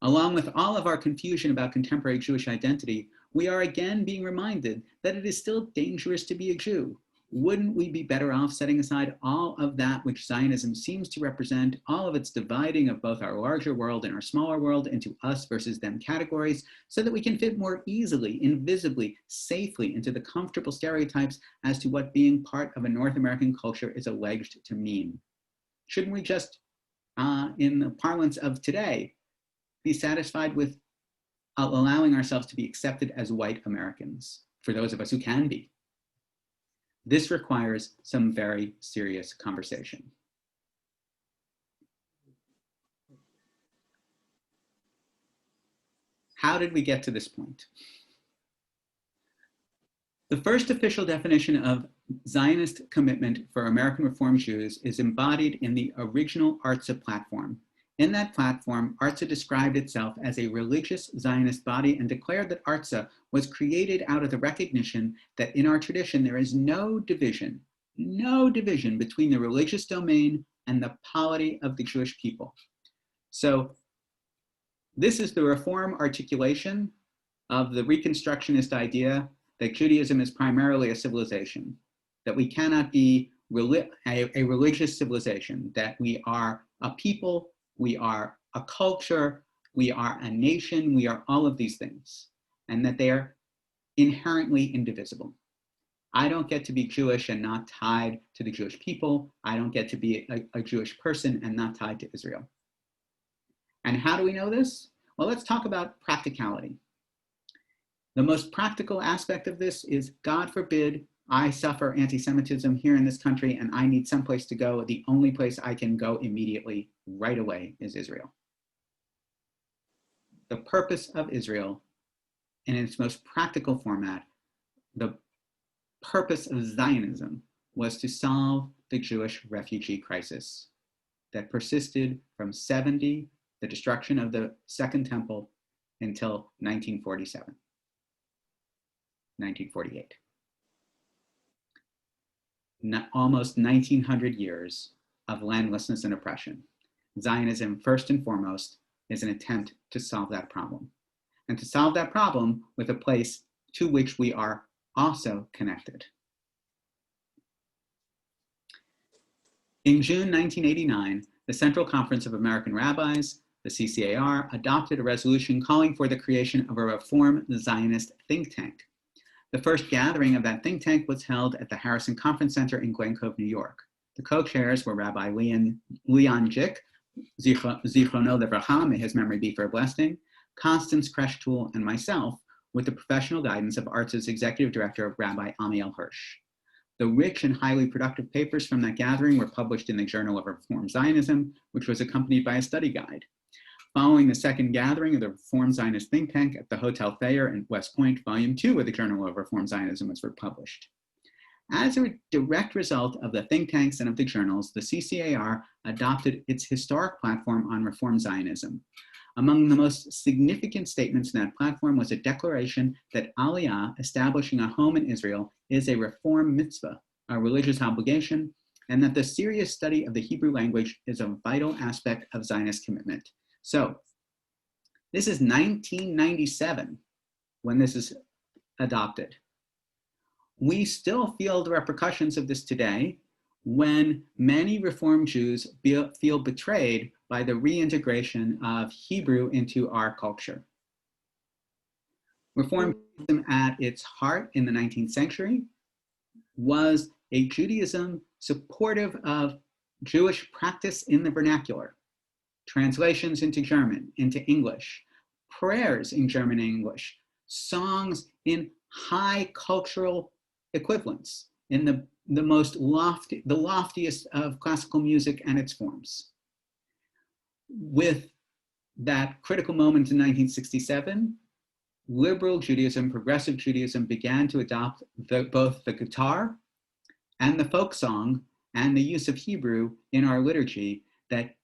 Along with all of our confusion about contemporary Jewish identity, we are again being reminded that it is still dangerous to be a Jew. Wouldn't we be better off setting aside all of that which Zionism seems to represent, all of its dividing of both our larger world and our smaller world into us versus them categories, so that we can fit more easily, invisibly, safely into the comfortable stereotypes as to what being part of a North American culture is alleged to mean? Shouldn't we just, in the parlance of today, be satisfied with allowing ourselves to be accepted as white Americans, for those of us who can be? This requires some very serious conversation. How did we get to this point? The first official definition of Zionist commitment for American Reform Jews is embodied in the original ARTSA platform. In that platform, ARTSA described itself as a religious Zionist body and declared that ARTSA was created out of the recognition that in our tradition, there is no division between the religious domain and the polity of the Jewish people. So this is the Reform articulation of the Reconstructionist idea that Judaism is primarily a civilization, that we cannot be a religious civilization, that we are a people, we are a culture, we are a nation, we are all of these things, and that they are inherently indivisible. I don't get to be Jewish and not tied to the Jewish people. I don't get to be a Jewish person and not tied to Israel. And how do we know this? Well, let's talk about practicality. The most practical aspect of this is, God forbid, I suffer anti-Semitism here in this country and I need someplace to go. The only place I can go immediately, right away, is Israel. The purpose of Israel, in its most practical format, the purpose of Zionism was to solve the Jewish refugee crisis that persisted from 70, the destruction of the Second Temple, until 1947, 1948. Almost 1900 years of landlessness and oppression. Zionism, first and foremost, is an attempt to solve that problem, and to solve that problem with a place to which we are also connected. In June 1989, the Central Conference of American Rabbis, the CCAR, adopted a resolution calling for the creation of a Reform Zionist think tank. The first gathering of that think tank was held at the Harrison Conference Center in Glen Cove, New York. The co-chairs were Rabbi Leon Jick, Zichrono Livracha, may his memory be for a blessing, Constance Kreshtul, and myself, with the professional guidance of ARTS's executive director, Rabbi Amiel Hirsch. The rich and highly productive papers from that gathering were published in the Journal of Reform Zionism, which was accompanied by a study guide. Following the second gathering of the Reform Zionist think tank at the Hotel Thayer in West Point, Volume 2 of the Journal of Reform Zionism was published. As a direct result of the think tanks and of the journals, the CCAR adopted its historic platform on Reform Zionism. Among the most significant statements in that platform was a declaration that Aliyah, establishing a home in Israel, is a reform mitzvah, a religious obligation, and that the serious study of the Hebrew language is a vital aspect of Zionist commitment. So, this is 1997 when this is adopted. We still feel the repercussions of this today when many Reform Jews feel betrayed by the reintegration of Hebrew into our culture. Reformism at its heart in the 19th century was a Judaism supportive of Jewish practice in the vernacular, translations into German, into English, prayers in German and English, songs in high cultural equivalents, in the loftiest of classical music and its forms. With that critical moment in 1967, liberal Judaism, progressive Judaism began to adopt both the guitar and the folk song and the use of Hebrew in our liturgy that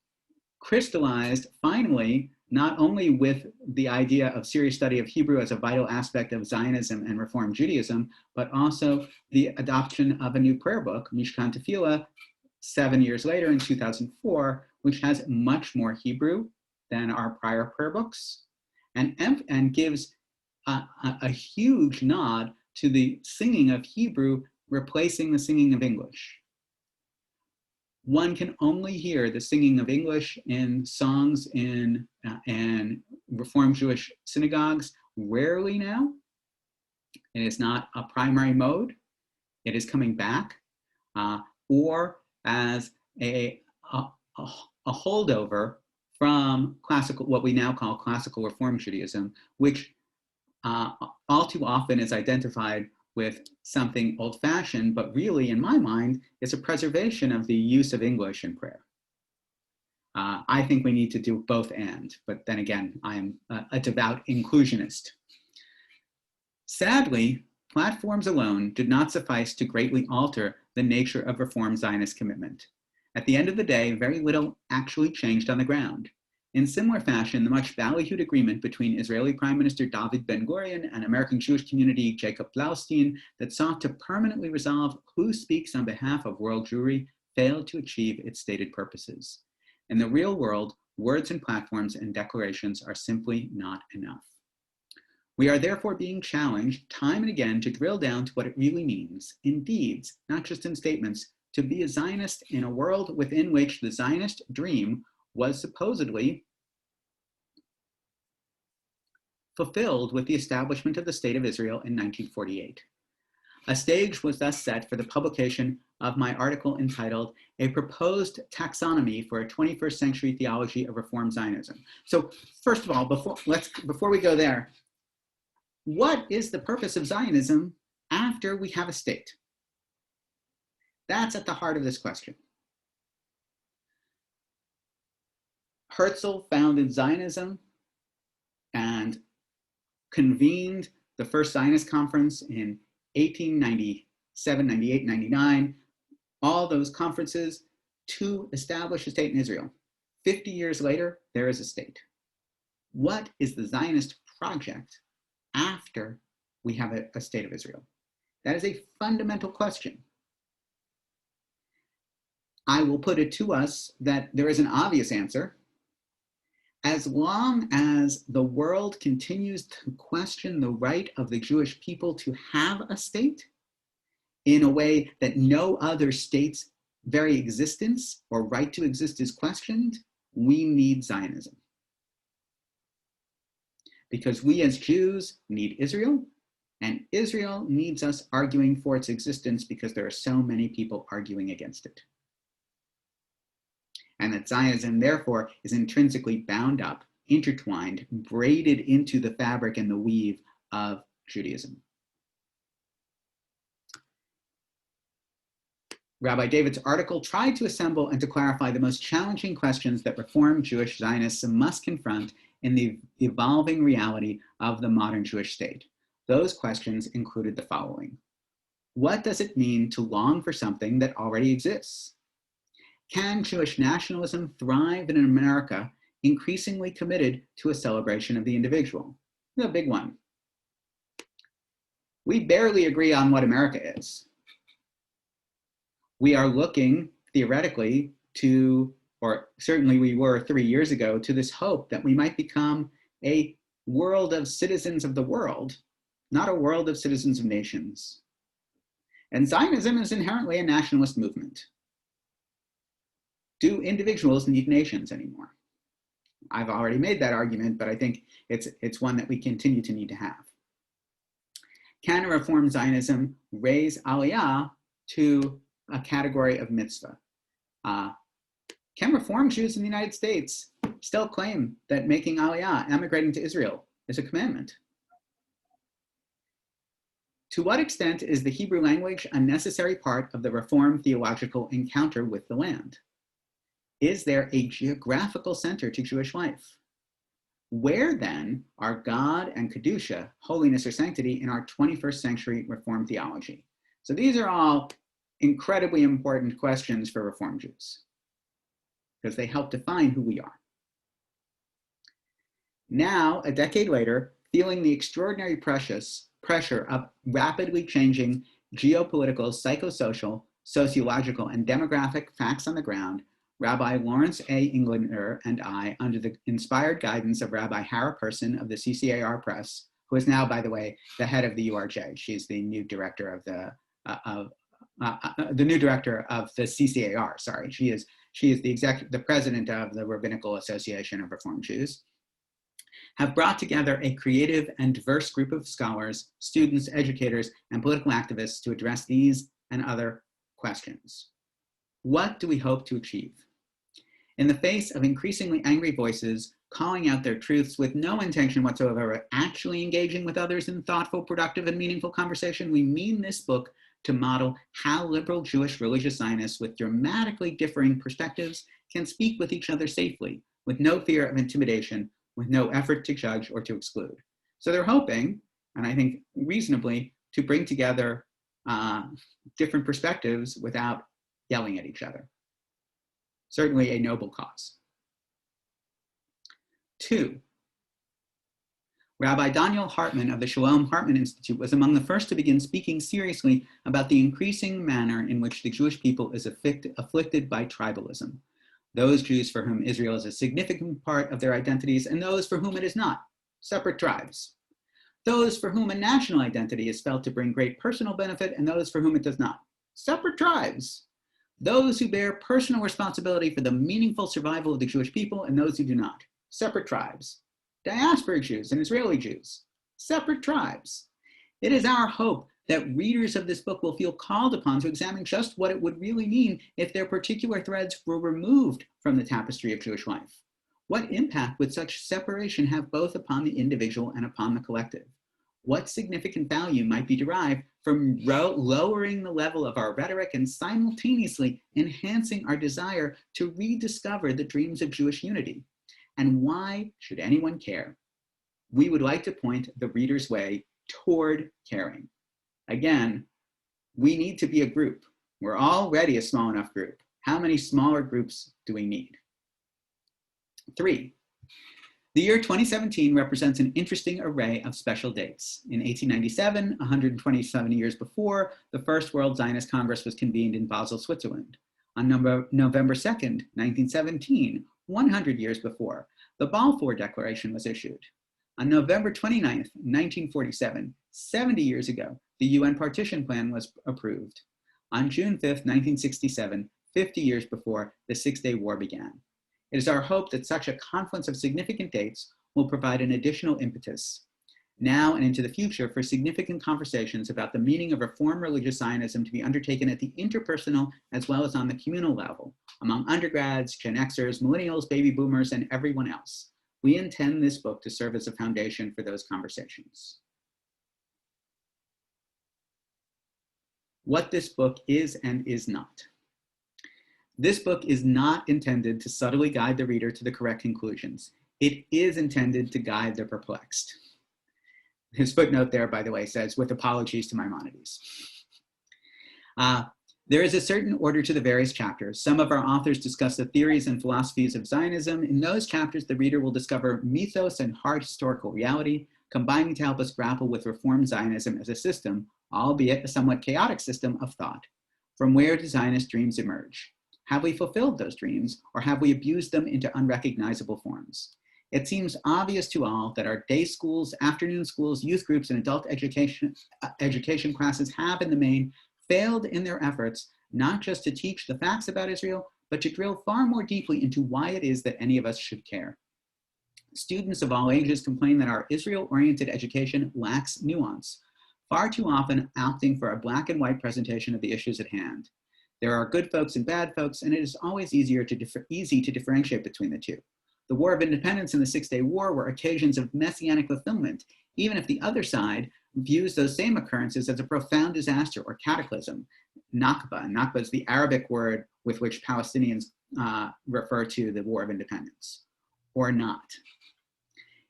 crystallized finally not only with the idea of serious study of Hebrew as a vital aspect of Zionism and Reform Judaism, but also the adoption of a new prayer book, Mishkan Tefillah, 7 years later in 2004, which has much more Hebrew than our prior prayer books, and gives a huge nod to the singing of Hebrew replacing the singing of English. One can only hear the singing of English in songs in Reform Jewish synagogues rarely now. It is not a primary mode. It is coming back, or as a holdover from classical, what we now call classical Reform Judaism, which all too often is identified with something old-fashioned, but really, in my mind, is a preservation of the use of English in prayer. I think we need to do both and, but then again, I'm a devout inclusionist. Sadly, platforms alone did not suffice to greatly alter the nature of Reform Zionist commitment. At the end of the day, very little actually changed on the ground. In similar fashion, the much ballyhooed agreement between Israeli Prime Minister David Ben-Gurion and American Jewish community Jacob Blaustein that sought to permanently resolve who speaks on behalf of world Jewry failed to achieve its stated purposes. In the real world, words and platforms and declarations are simply not enough. We are therefore being challenged time and again to drill down to what it really means, in deeds, not just in statements, to be a Zionist in a world within which the Zionist dream was supposedly fulfilled with the establishment of the State of Israel in 1948. A stage was thus set for the publication of my article entitled "A Proposed Taxonomy for a 21st Century Theology of Reform Zionism." So first of all, before we go there, what is the purpose of Zionism after we have a state? That's at the heart of this question. Herzl founded Zionism and convened the first Zionist conference in 1897, 98, 99, all those conferences to establish a state in Israel. 50 years later, there is a state. What is the Zionist project after we have a state of Israel? That is a fundamental question. I will put it to us that there is an obvious answer. As long as the world continues to question the right of the Jewish people to have a state in a way that no other state's very existence or right to exist is questioned, we need Zionism. Because we as Jews need Israel, and Israel needs us arguing for its existence because there are so many people arguing against it. and that Zionism, therefore, is intrinsically bound up, intertwined, braided into the fabric and the weave of Judaism. Rabbi Davids' article tried to assemble and to clarify the most challenging questions that Reformed Jewish Zionists must confront in the evolving reality of the modern Jewish state. Those questions included the following. What does it mean to long for something that already exists? Can Jewish nationalism thrive in an America increasingly committed to a celebration of the individual? The big one. We barely agree on what America is. We are looking theoretically to, or certainly we were 3 years ago, to this hope that we might become a world of citizens of the world, not a world of citizens of nations. And Zionism is inherently a nationalist movement. Do individuals need nations anymore? I've already made that argument, but I think it's one that we continue to need to have. Can Reform Zionism raise Aliyah to a category of mitzvah? Can Reform Jews in the United States still claim that making Aliyah, emigrating to Israel, is a commandment? To what extent is the Hebrew language a necessary part of the Reform theological encounter with the land? Is there a geographical center to Jewish life? Where then are God and Kedusha, holiness or sanctity, in our 21st century Reform theology? So these are all incredibly important questions for Reform Jews because they help define who we are. Now, a decade later, feeling the extraordinary pressure of rapidly changing geopolitical, psychosocial, sociological, and demographic facts on the ground, Rabbi Lawrence Englander and I, under the inspired guidance of Rabbi Hara Person of the CCAR Press, who is now, by the way, the head of the URJ. She's the new director of the new director of the CCAR. Sorry, she is the president of the Rabbinical Association of Reform Jews. Have brought together a creative and diverse group of scholars, students, educators, and political activists to address these and other questions. What do we hope to achieve? In the face of increasingly angry voices calling out their truths with no intention whatsoever of actually engaging with others in thoughtful, productive, and meaningful conversation, we mean this book to model how liberal Jewish religious Zionists with dramatically differing perspectives can speak with each other safely, with no fear of intimidation, with no effort to judge or to exclude. So they're hoping, and I think reasonably, to bring together different perspectives without yelling at each other. Certainly a noble cause. 2, Rabbi Daniel Hartman of the Shalom Hartman Institute was among the first to begin speaking seriously about the increasing manner in which the Jewish people is afflicted by tribalism. Those Jews for whom Israel is a significant part of their identities and those for whom it is not, separate tribes. Those for whom a national identity is felt to bring great personal benefit and those for whom it does not, separate tribes. Those who bear personal responsibility for the meaningful survival of the Jewish people and those who do not, separate tribes. Diaspora Jews and Israeli Jews, separate tribes. It is our hope that readers of this book will feel called upon to examine just what it would really mean if their particular threads were removed from the tapestry of Jewish life. What impact would such separation have both upon the individual and upon the collective? What significant value might be derived from lowering the level of our rhetoric and simultaneously enhancing our desire to rediscover the dreams of Jewish unity? And why should anyone care? We would like to point the reader's way toward caring. Again, we need to be a group. We're already a small enough group. How many smaller groups do we need? 3, the year 2017 represents an interesting array of special dates. In 1897, 127 years before, the First World Zionist Congress was convened in Basel, Switzerland. On November 2nd, 1917, 100 years before, the Balfour Declaration was issued. On November 29th, 1947, 70 years ago, the UN Partition Plan was approved. On June 5th, 1967, 50 years before, the Six-Day War began. It is our hope that such a confluence of significant dates will provide an additional impetus. now and into the future for significant conversations about the meaning of Reform religious Zionism to be undertaken at the interpersonal as well as on the communal level, among undergrads, Gen Xers, millennials, baby boomers, and everyone else. We intend this book to serve as a foundation for those conversations. What this book is and is not. This book is not intended to subtly guide the reader to the correct conclusions. It is intended to guide the perplexed. His footnote there, by the way, says, with apologies to Maimonides. There is a certain order to the various chapters. Some of our authors discuss the theories and philosophies of Zionism. In those chapters, the reader will discover mythos and hard historical reality, combining to help us grapple with Reform Zionism as a system, albeit a somewhat chaotic system of thought. From where do Zionist dreams emerge? Have we fulfilled those dreams, or have we abused them into unrecognizable forms? It seems obvious to all that our day schools, afternoon schools, youth groups, and adult education classes have, in the main, failed in their efforts not just to teach the facts about Israel, but to drill far more deeply into why it is that any of us should care. Students of all ages complain that our Israel-oriented education lacks nuance, far too often opting for a black and white presentation of the issues at hand. There are good folks and bad folks, and it is always easy to differentiate between the two. The War of Independence and the Six-Day War were occasions of messianic fulfillment, even if the other side views those same occurrences as a profound disaster or cataclysm. Nakba. Nakba is the Arabic word with which Palestinians refer to the War of Independence, or not.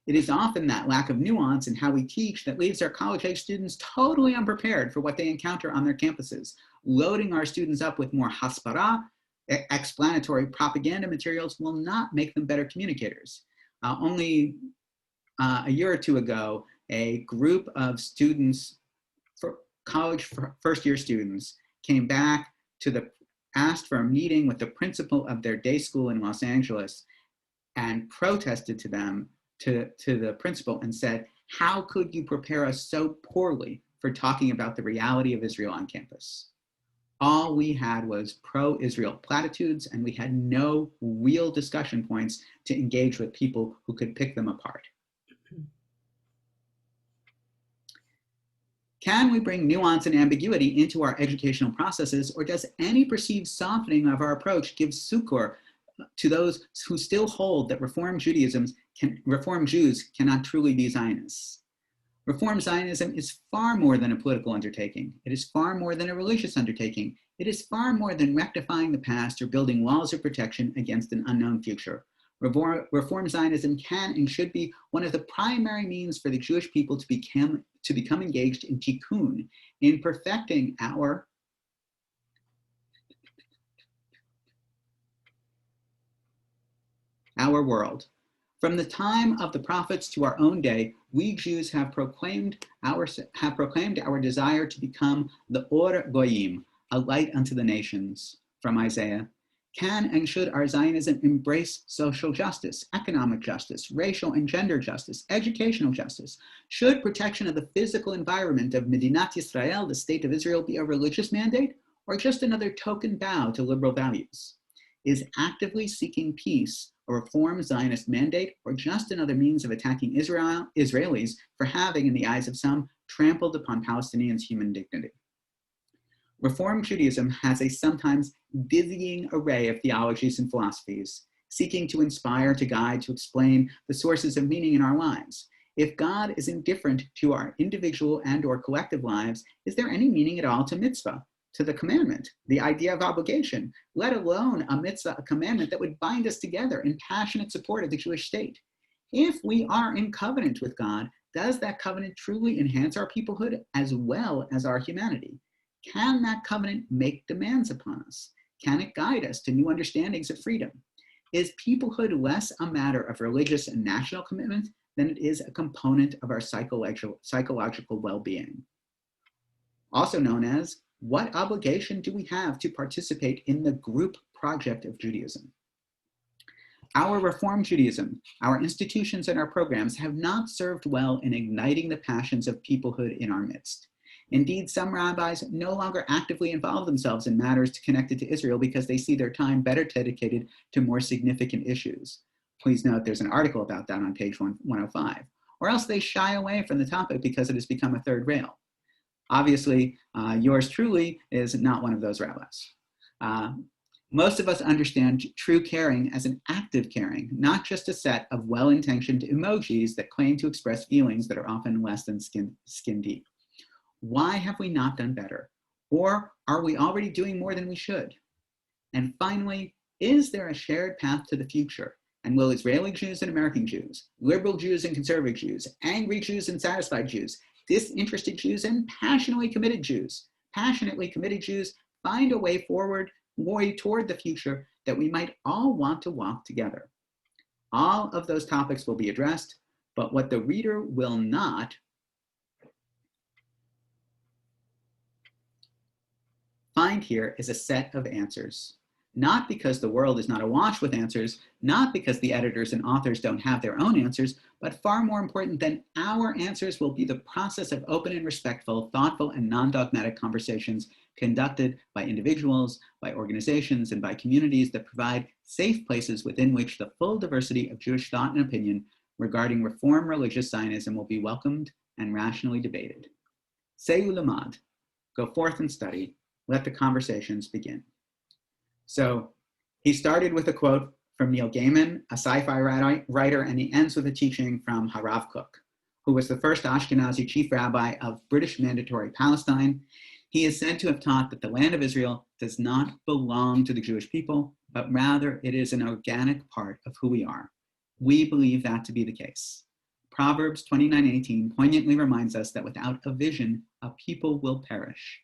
It is often that lack of nuance in how we teach that leaves our college-age students totally unprepared for what they encounter on their campuses, loading our students up with more haspara, explanatory propaganda materials will not make them better communicators. Only a year or two ago, a group of students, college first-year students, came back asked for a meeting with the principal of their day school in Los Angeles and protested to the principal and said, how could you prepare us so poorly for talking about the reality of Israel on campus? All we had was pro-Israel platitudes, and we had no real discussion points to engage with people who could pick them apart. Can we bring nuance and ambiguity into our educational processes, or does any perceived softening of our approach give succor to those who still hold that Reform Jews cannot truly be Zionists? Reform Zionism is far more than a political undertaking. It is far more than a religious undertaking. It is far more than rectifying the past or building walls of protection against an unknown future. Reform Zionism can and should be one of the primary means for the Jewish people to become engaged in tikkun, in perfecting our world. From the time of the prophets to our own day, we Jews have proclaimed our desire to become the Or Goyim, a light unto the nations, from Isaiah. Can and should our Zionism embrace social justice, economic justice, racial and gender justice, educational justice? Should protection of the physical environment of Medinat Yisrael, the state of Israel, be a religious mandate, or just another token bow to liberal values? Is actively seeking peace a Reform Zionist mandate, or just another means of attacking Israelis for having, in the eyes of some, trampled upon Palestinians' human dignity? Reform Judaism has a sometimes dizzying array of theologies and philosophies, seeking to inspire, to guide, to explain the sources of meaning in our lives. If God is indifferent to our individual and or collective lives, is there any meaning at all to mitzvah, to the commandment, the idea of obligation, let alone a mitzvah, a commandment that would bind us together in passionate support of the Jewish state? If we are in covenant with God, does that covenant truly enhance our peoplehood as well as our humanity? Can that covenant make demands upon us? Can it guide us to new understandings of freedom? Is peoplehood less a matter of religious and national commitment than it is a component of our psychological well-being? Also known as, what obligation do we have to participate in the group project of Judaism? Our Reform Judaism, our institutions and our programs have not served well in igniting the passions of peoplehood in our midst. Indeed, some rabbis no longer actively involve themselves in matters connected to Israel because they see their time better dedicated to more significant issues. Please note there's an article about that on page 105. or else they shy away from the topic because it has become a third rail. Obviously, yours truly is not one of those rabbis. Most of us understand true caring as an active caring, not just a set of well-intentioned emojis that claim to express feelings that are often less than skin deep. Why have we not done better? Or are we already doing more than we should? And finally, is there a shared path to the future? And will Israeli Jews and American Jews, liberal Jews and conservative Jews, angry Jews and satisfied Jews, disinterested Jews and passionately committed Jews find a way forward, way toward the future that we might all want to walk together? All of those topics will be addressed, but what the reader will not find here is a set of answers. Not because the world is not awash with answers, not because the editors and authors don't have their own answers, but far more important than our answers will be the process of open and respectful, thoughtful and non-dogmatic conversations conducted by individuals, by organizations, and by communities that provide safe places within which the full diversity of Jewish thought and opinion regarding Reform religious Zionism will be welcomed and rationally debated. Say ulamad, go forth and study, let the conversations begin. So he started with a quote from Neil Gaiman, a sci-fi writer, and he ends with a teaching from Harav Kook, who was the first Ashkenazi chief rabbi of British Mandatory Palestine. He is said to have taught that the land of Israel does not belong to the Jewish people, but rather it is an organic part of who we are. We believe that to be the case. Proverbs 29:18 poignantly reminds us that without a vision, a people will perish.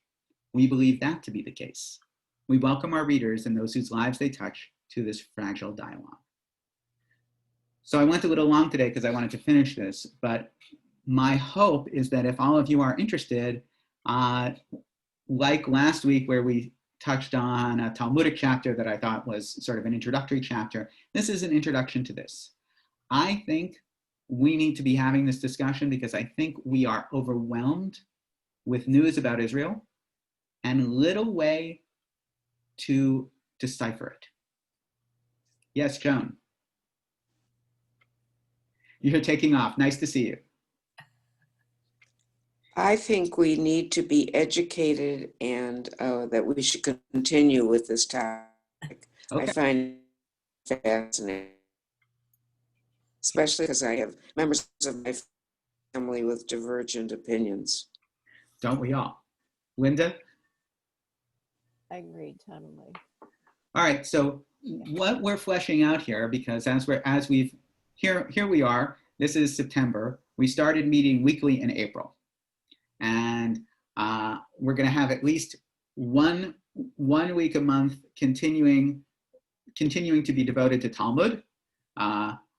We believe that to be the case. We welcome our readers and those whose lives they touch to this fragile dialogue. So I went a little long today because I wanted to finish this, but my hope is that if all of you are interested, like last week where we touched on a Talmudic chapter that I thought was sort of an introductory chapter, this is an introduction to this. I think we need to be having this discussion because I think we are overwhelmed with news about Israel and little way to decipher it. Yes, Joan. You're taking off. Nice to see you. I think we need to be educated and that we should continue with this topic. Okay. I find it fascinating, especially because I have members of my family with divergent opinions. Don't we all? Linda? I agree totally. All right, so what we're fleshing out here, because here we are, this is September. We started meeting weekly in April. And we're gonna have at least one week a month continuing to be devoted to Talmud.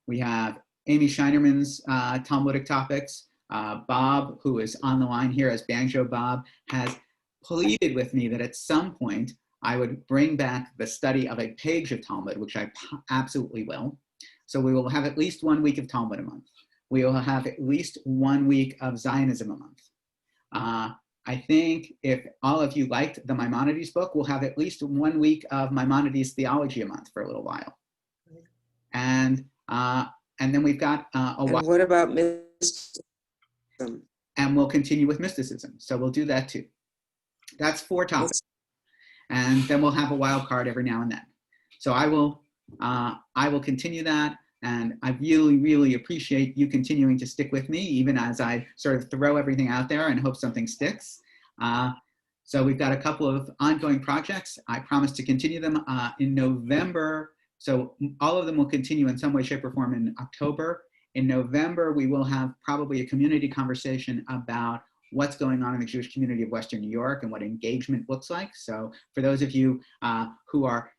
We have Amy Scheinerman's Talmudic topics. Bob, who is on the line here as Banjo Bob, has pleaded with me that at some point I would bring back the study of a page of Talmud, which I absolutely will. So we will have at least 1 week of Talmud a month. We will have at least 1 week of Zionism a month. I think if all of you liked the Maimonides book, we'll have at least 1 week of Maimonides theology a month for a little while. And then we've got And what about mysticism? And we'll continue with mysticism. So we'll do that too. That's 4 topics. And then we'll have a wild card every now and then. So I will continue that. And I really, really appreciate you continuing to stick with me, even as I sort of throw everything out there and hope something sticks. So we've got a couple of ongoing projects. I promise to continue them in November. So all of them will continue in some way, shape, or form in October. In November, we will have probably a community conversation about what's going on in the Jewish community of Western New York and what engagement looks like. So for those of you who are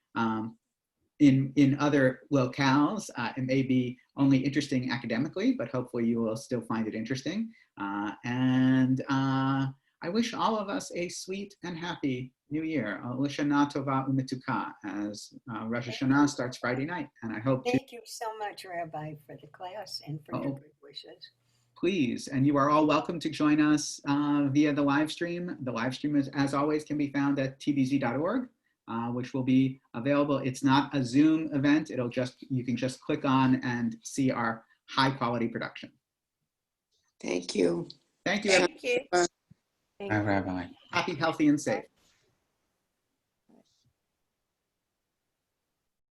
in other locales, it may be only interesting academically, but hopefully you will still find it interesting. And I wish all of us a sweet and happy New Year. L'shana tova u'metuka, as Rosh Hashanah starts Friday night. And I hope Thank you so much, Rabbi, for the class and for your good wishes. Please, and you are all welcome to join us via the live stream. The live stream, as always, can be found at tbz.org. Which will be available. It's not a Zoom event. You can just click on and see our high quality production. Thank you. Thank you. Thank you. Bye, Rabbi. Happy, healthy, and safe.